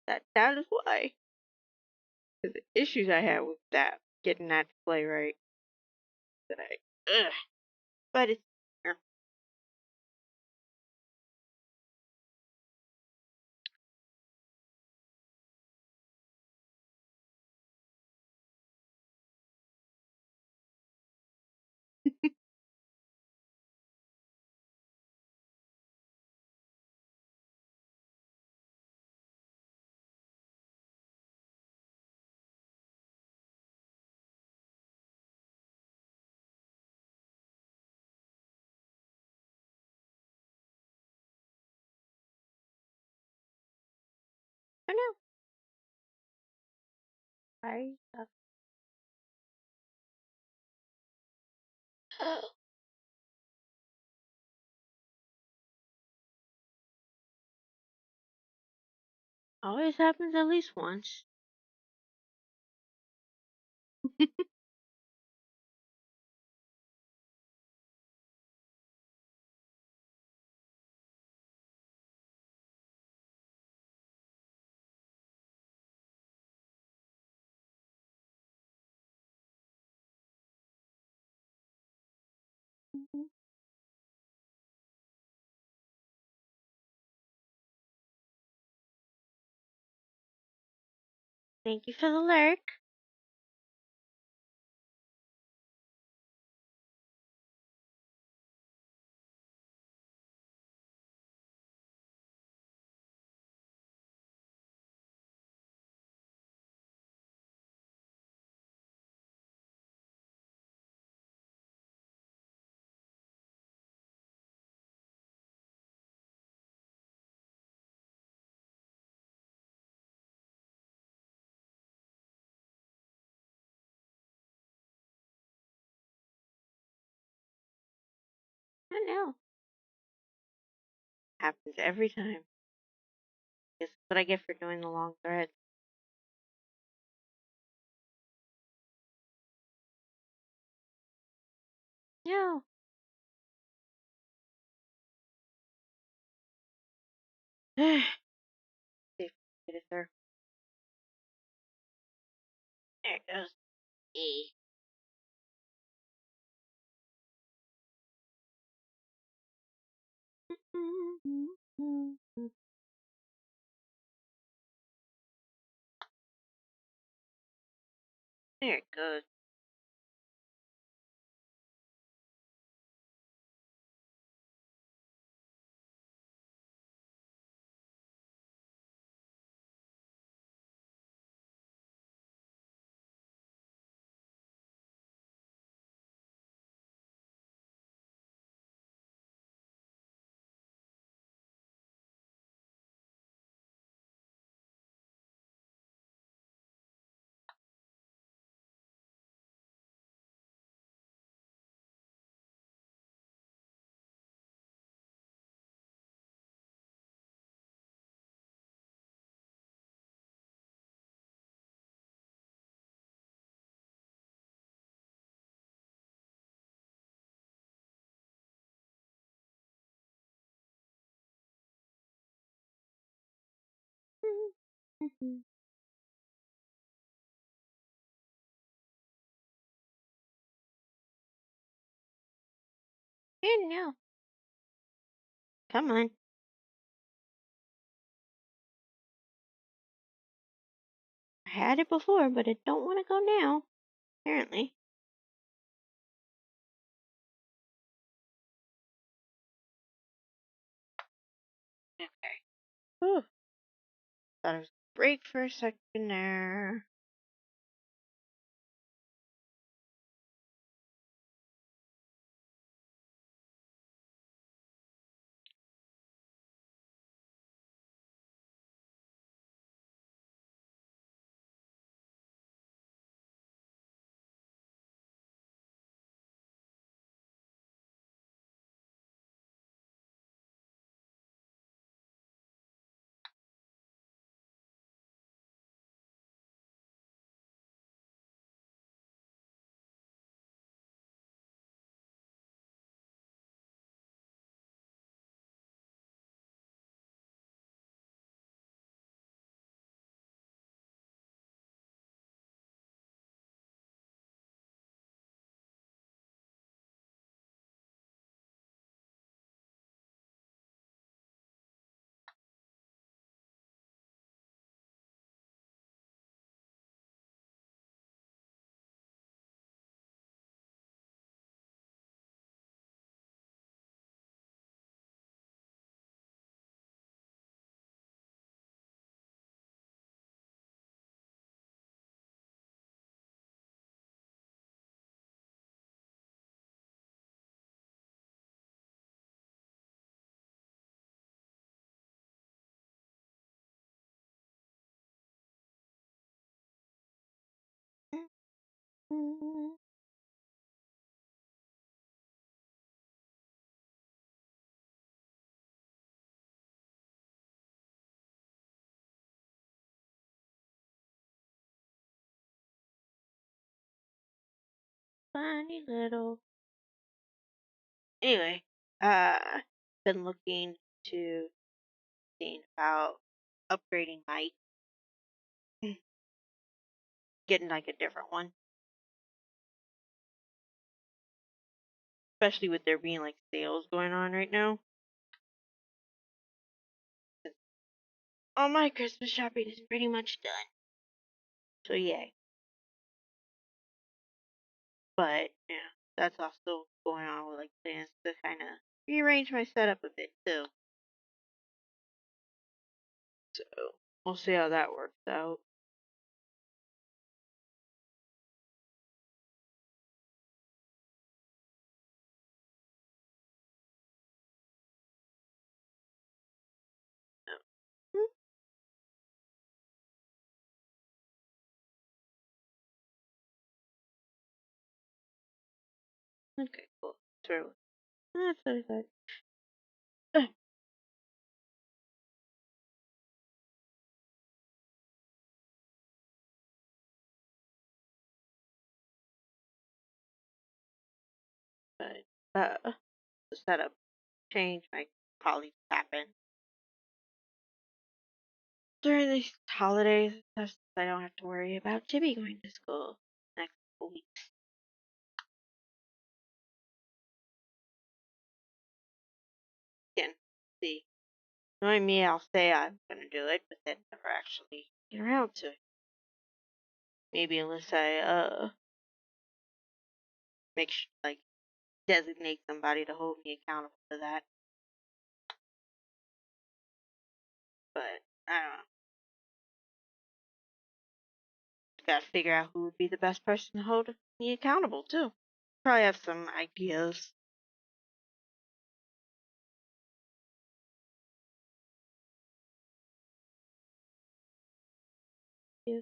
That is why. 'Cause the issues I had with that getting that to play right. That ugh. But it's know. I always happens at least once. Thank you for the lurk. I know. Happens every time. Guess that's what I get for doing the long threads. No. Safe get it there. There it goes. E. There it goes. And now. Come on. I had it before, but it don't want to go now. Apparently. Okay. Whew. Thought it was a break for a second there. Mm, funny little. Anyway, been looking to seeing about upgrading my getting like a different one, especially with there being like sales going on right now. All my Christmas shopping is pretty much done, so yay. But yeah, that's also going on with like plans to kind of rearrange my setup a bit too. So we'll see how that works out. Hmm, okay, cool. True. That's what I thought. But the setup change might probably happen during these holidays. Just so I don't have to worry about Jimmy going to school next couple weeks. Again, see. Knowing me, I'll say I'm gonna do it, but then never actually get around to it. Maybe unless I like designate somebody to hold me accountable for that. But I don't know. Gotta figure out who would be the best person to hold me accountable too. Probably have some ideas. Yeah.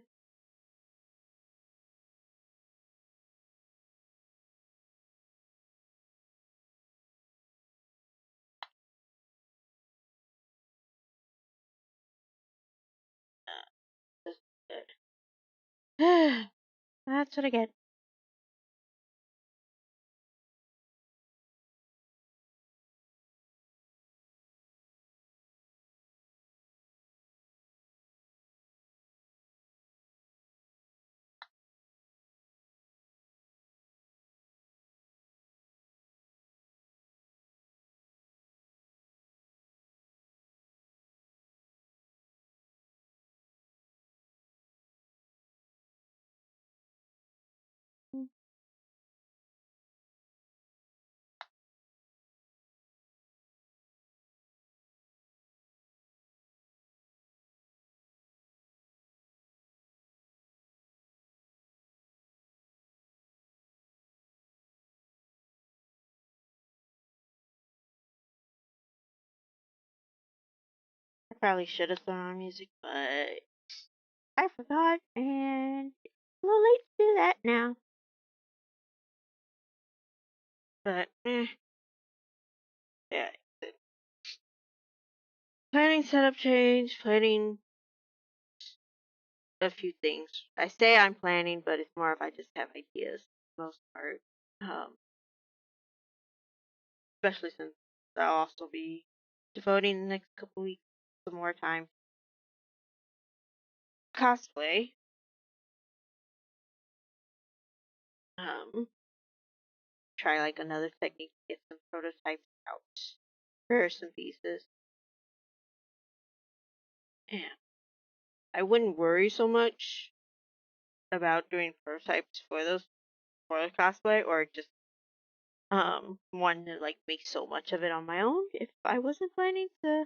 Just good. That's what I get. I probably should have thrown on music, but I forgot, and it's a little late to do that now. But yeah. Planning setup change, planning a few things. I say I'm planning, but it's more of I just have ideas for the most part. Um, Especially since I'll also be devoting the next couple weeks some more time to cosplay. Um, Try like another technique to get some prototypes out for some pieces. And I wouldn't worry so much about doing prototypes for those for the cosplay or just one to like make so much of it on my own if I wasn't planning to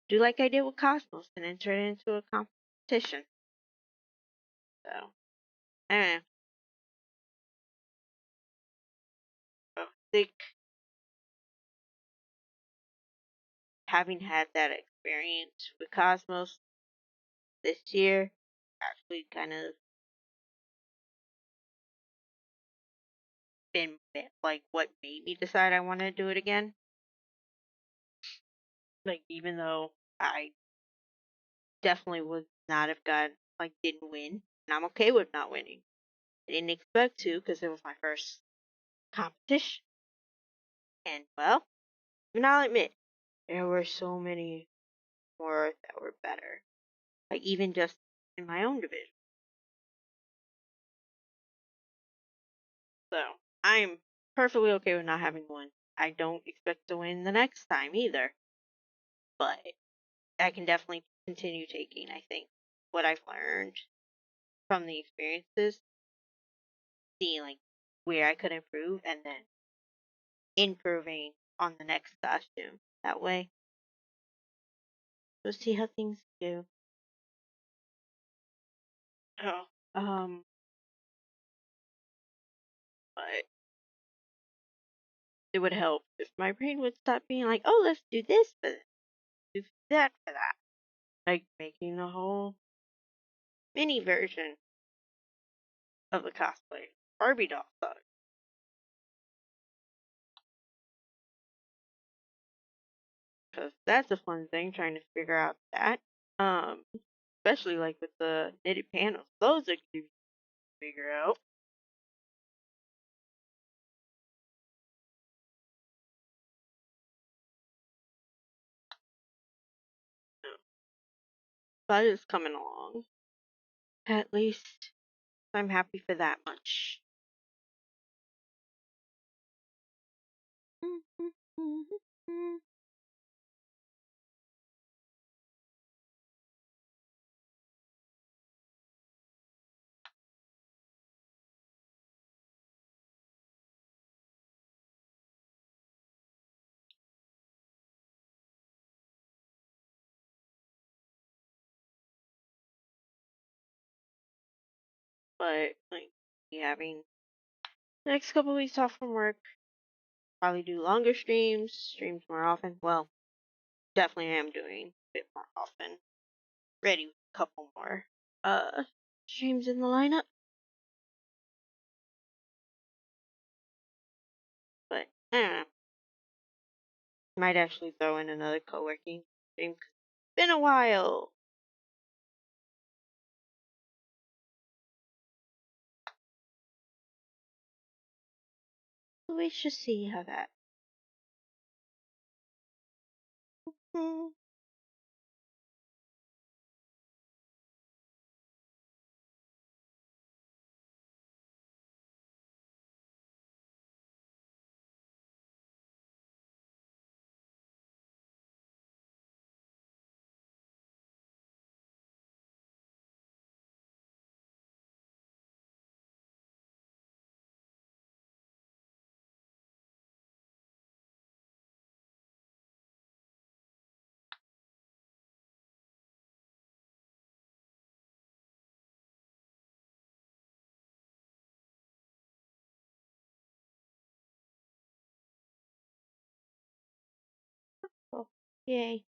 do like I did with Cosmos and enter it into a competition. So I think having had that experience with Cosmos this year actually kind of been like what made me decide I want to do it again. Like even though I definitely would not have got like didn't win, and I'm okay with not winning. I didn't expect to because it was my first competition, and well, even I'll admit there were so many more that were better. Like even just in my own division. So I'm perfectly okay with not having won. I don't expect to win the next time either, but I can definitely continue taking, I think, what I've learned from the experiences, seeing like where I could improve, and then improving on the next costume. That way, we'll see how things go. Oh, but it would help if my brain would stop being like, oh, let's do this for this, do that for that. Like making a whole mini version of the cosplay Barbie doll size. Because that's a fun thing trying to figure out that. Um, especially like with the knitted panels, those are cute to figure out. But it's coming along. At least I'm happy for that much. But like having the next couple weeks off from work, probably do longer streams more often. Well, definitely am doing a bit more often. Ready with a couple more streams in the lineup. But I don't know. Might actually throw in another co-working stream. Been a while. We should see how that. Hmm. Oh, yay.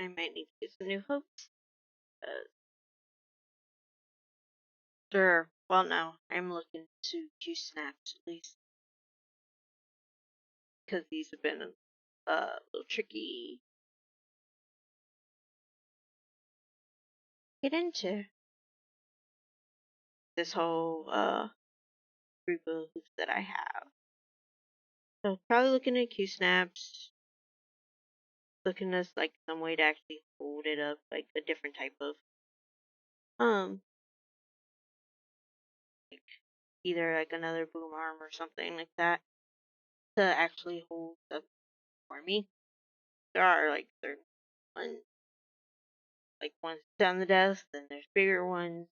I might need to get some new hooks. Sure. Well, no, I'm looking to Q snaps at least because these have been a little tricky to get into. This whole group of hoops that I have. So probably looking at Q snaps, looking at like some way to actually hold it up, like a different type of um, like either like another boom arm or something like that to actually hold up for me. There are like certain ones, like ones down the desk, then there's bigger ones,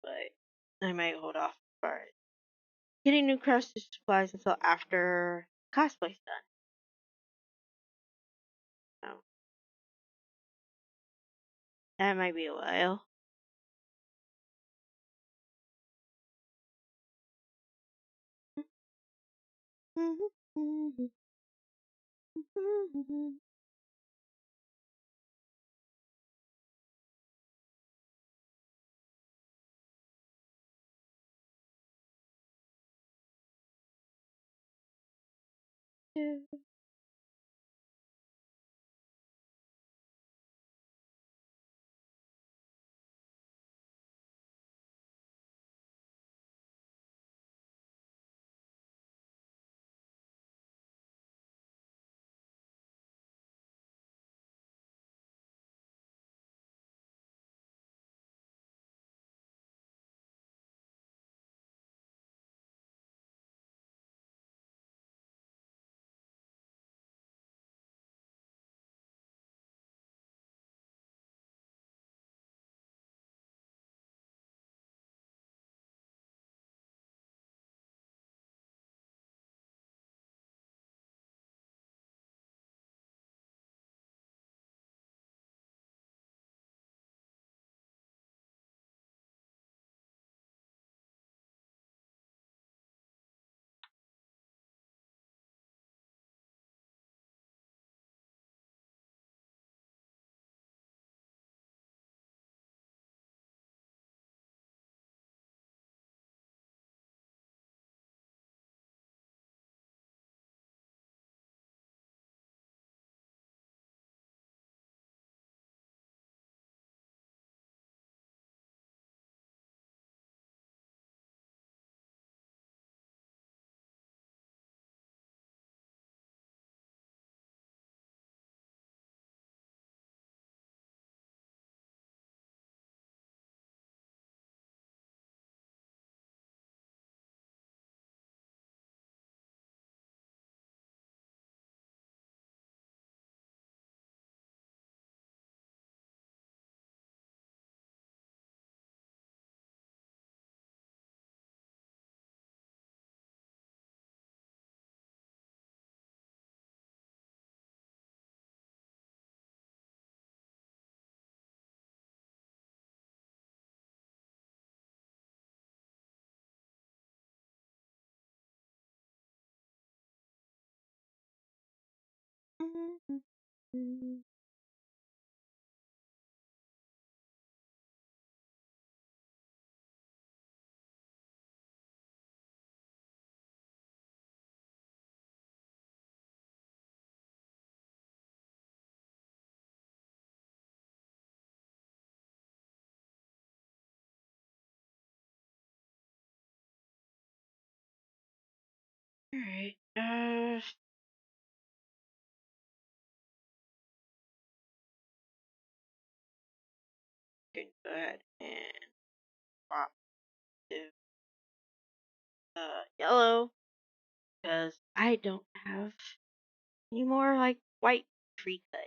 but I might hold off as far as getting new crafting supplies until after cosplay's done. So that might be a while. Alright, can go ahead and swap to yellow because I don't have any more like white tree cut.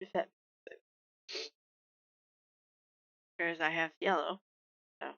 If that because I have yellow. So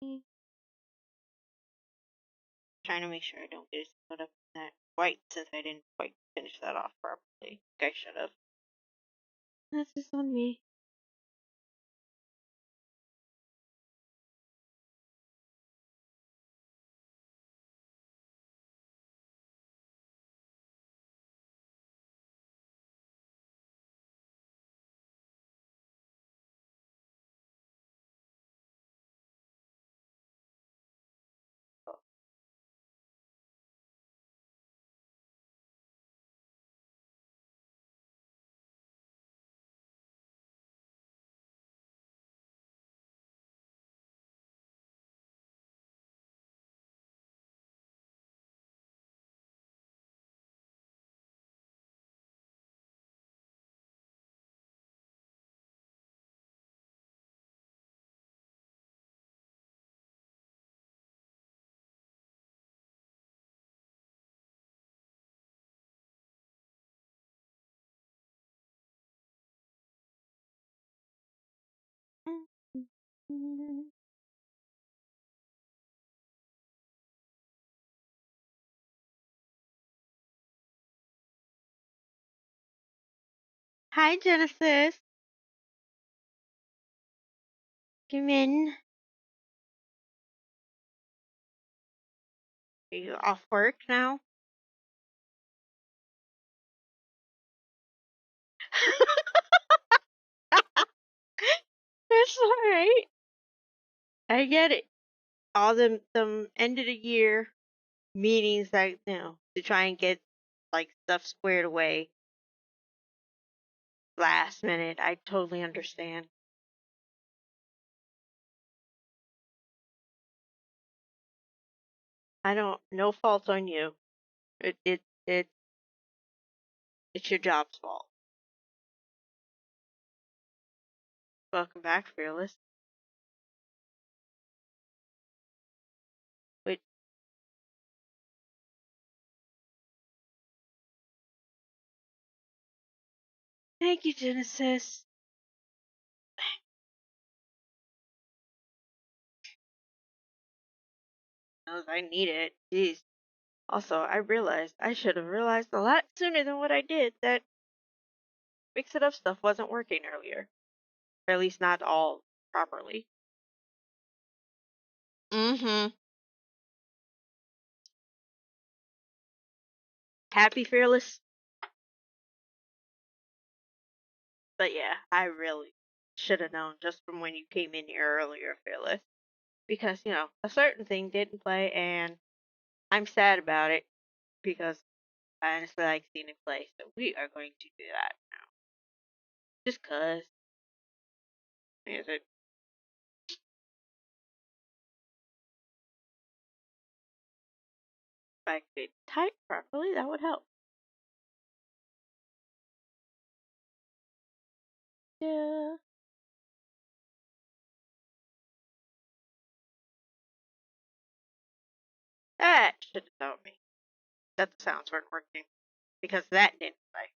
Trying to make sure I don't get split up in that quite since I didn't quite finish that off properly. I should have. That's just on me. Hi, Genesis. Come in. Are you off work now? That's alright. I get it. All them end of the year meetings that to try and get like stuff squared away last minute. I totally understand. I don't no fault on you. It it's your job's fault. Welcome back, Fearless. Wait, thank you, Genesis. Knows I need it. Jeez. Also, I realized I should have realized a lot sooner than what I did that Mix It Up stuff wasn't working earlier. Or at least not all properly. Mm-hmm. Happy, Fearless? But yeah, I really should have known just from when you came in here earlier, Fearless. Because, a certain thing didn't play, and I'm sad about it because I honestly like seeing it play. So we are going to do that now. Just cause. Is it if I could type properly, that would help. Yeah. That should have told me that the sounds weren't working. Because that didn't play.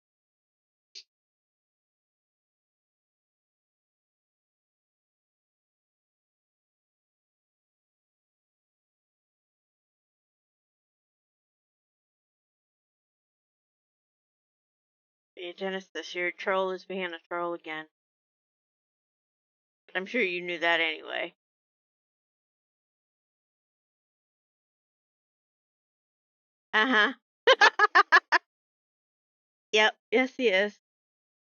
Yeah, Genesis, your troll is being a troll again. I'm sure you knew that anyway. Uh huh. Yep. Yes, he is.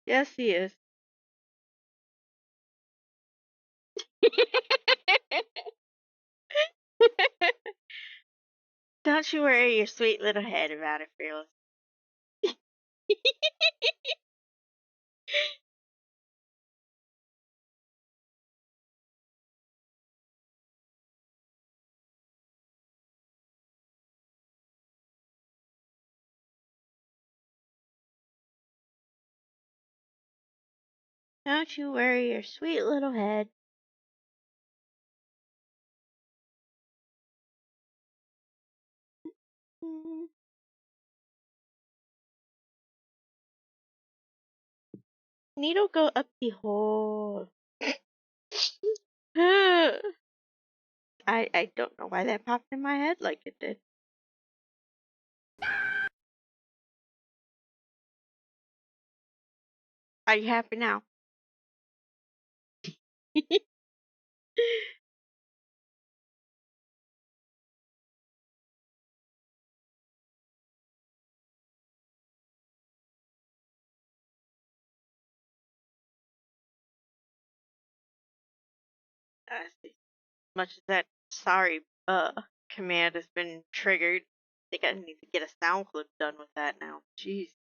Yes, he is. Don't you worry your sweet little head about it, Fearless. Don't you worry your sweet little head. Needle go up the hole. I don't know why that popped in my head like it did. Are you happy now? I see. Much as that sorry command has been triggered, I think I need to get a sound clip done with that now. Jeez.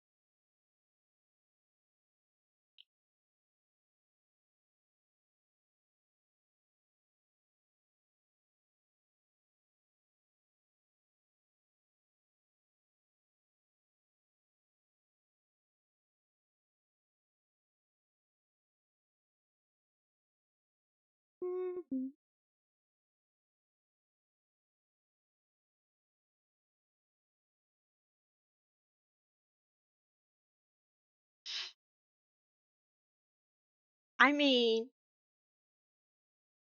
Mhm. I mean,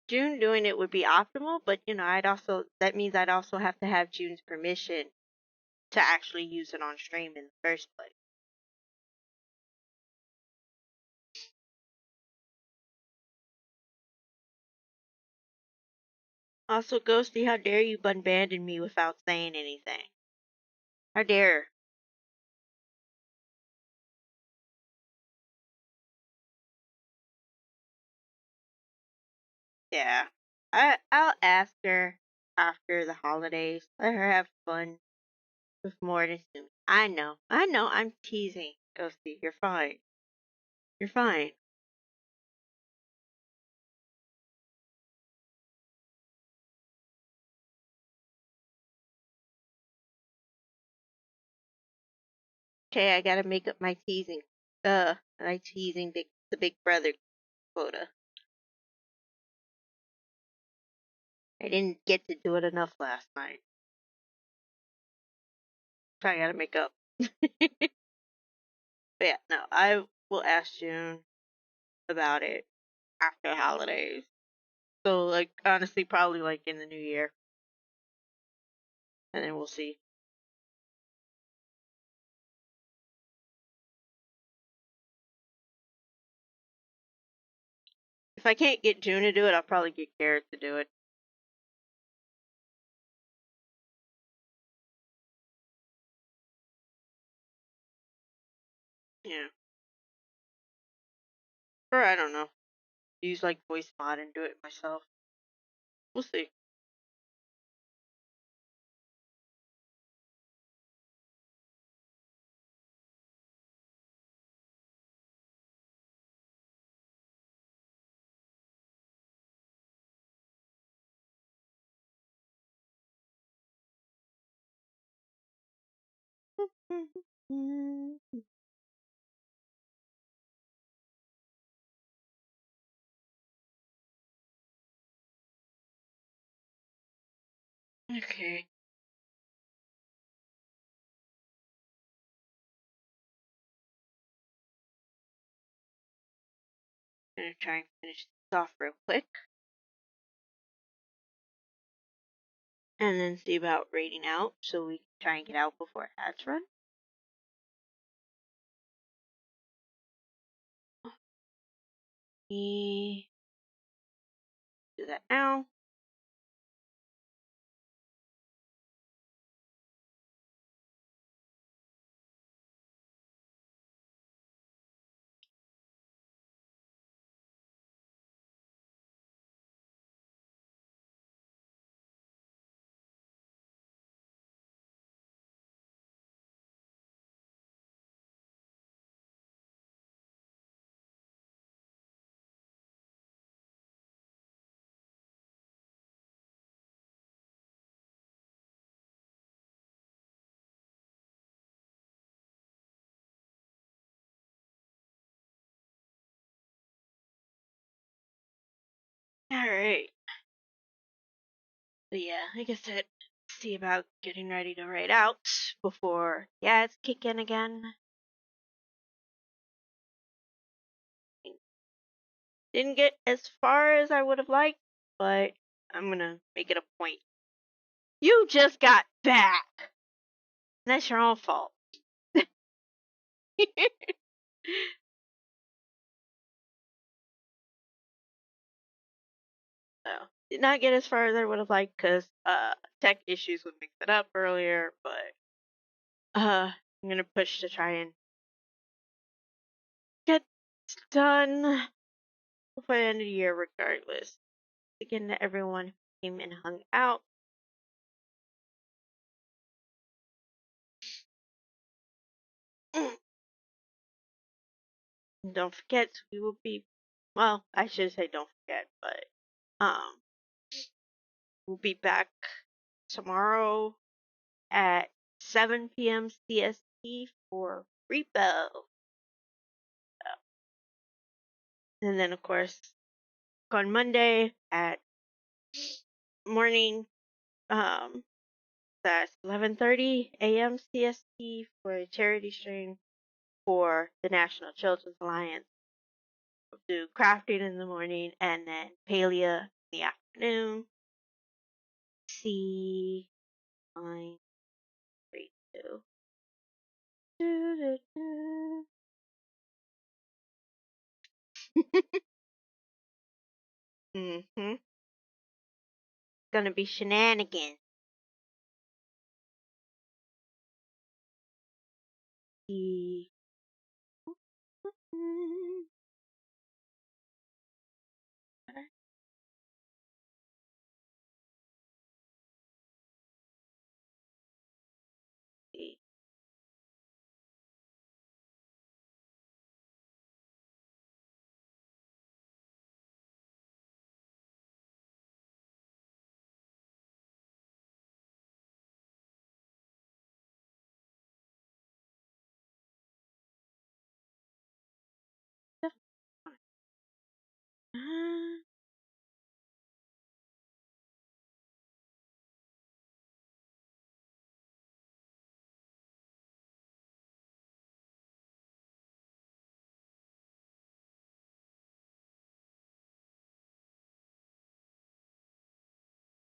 June doing it would be optimal, but I'd also that means I'd also have to have June's permission to actually use it on stream in the first place. Also, Ghosty, how dare you abandon me without saying anything? How dare? Yeah. I'll ask her after the holidays. Let her have fun with Mortis soon. I know, I'm teasing. Ghosty, you're fine. You're fine. Okay, I gotta make up my teasing. My teasing the big brother quota. I didn't get to do it enough last night. So I gotta make up. But yeah, no, I will ask June about it after the holidays. So like honestly probably like in the new year. And then we'll see. If I can't get June to do it, I'll probably get Garrett to do it. Yeah. Or I don't know. Use like voice mod and do it myself. We'll see. Okay. Gonna try and finish this off real quick. And then see about rating out so we can try and get out before ads run. We do that now. Alright. But yeah, like I said, see about getting ready to write out before the ads kick in again. Didn't get as far as I would have liked, but I'm gonna make it a point. You just got back. That's your own fault. So, did not get as far as I would have liked because tech issues would mix it up earlier, but I'm gonna push to try and get done before the end of the year regardless. Again to everyone who came and hung out. And don't forget we will be, well, I should say don't forget, but um we'll be back tomorrow at 7 p.m. CST for Repo. And then of course on Monday at morning, that's 11:30 a.m. CST for a charity stream for the National Children's Alliance. We'll do crafting in the morning and then palea in the afternoon. See, 932. Mm-hmm. Gonna be shenanigans. See.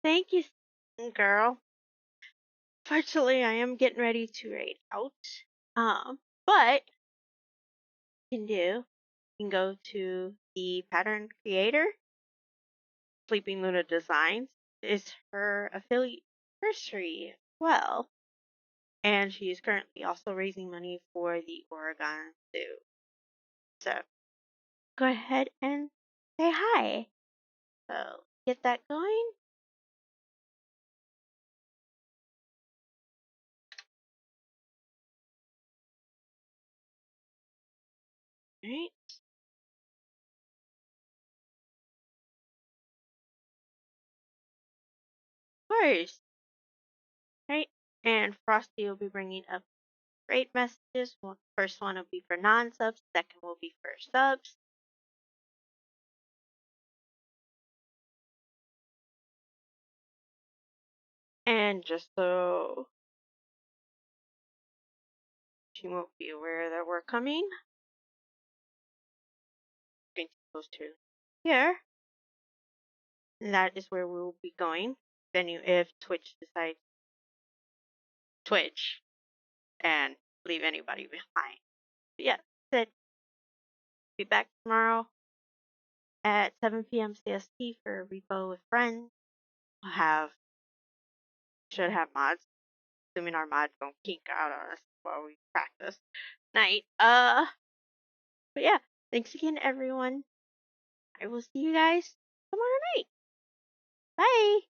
Thank you, girl. Fortunately, I am getting ready to raid out. But you can do, you can go to the pattern creator, Sleeping Luna Designs. It's her affiliate anniversary as well. And she is currently also raising money for the Oregon Zoo. So go ahead and say hi. So get that going. Alright. Of course. Right. And Frosty will be bringing up great messages. Well, first one will be for non-subs. Second will be for subs. And just so she won't be aware that we're coming, I'm going to post her here. And that is where we will be going. Venue if Twitch decides Twitch and leave anybody behind. But yeah, said be back tomorrow at 7 p.m. CST for Repo with Friends. We'll should have mods, assuming our mods don't kink out on us while we practice night. But yeah, thanks again, everyone. I will see you guys tomorrow night. Bye.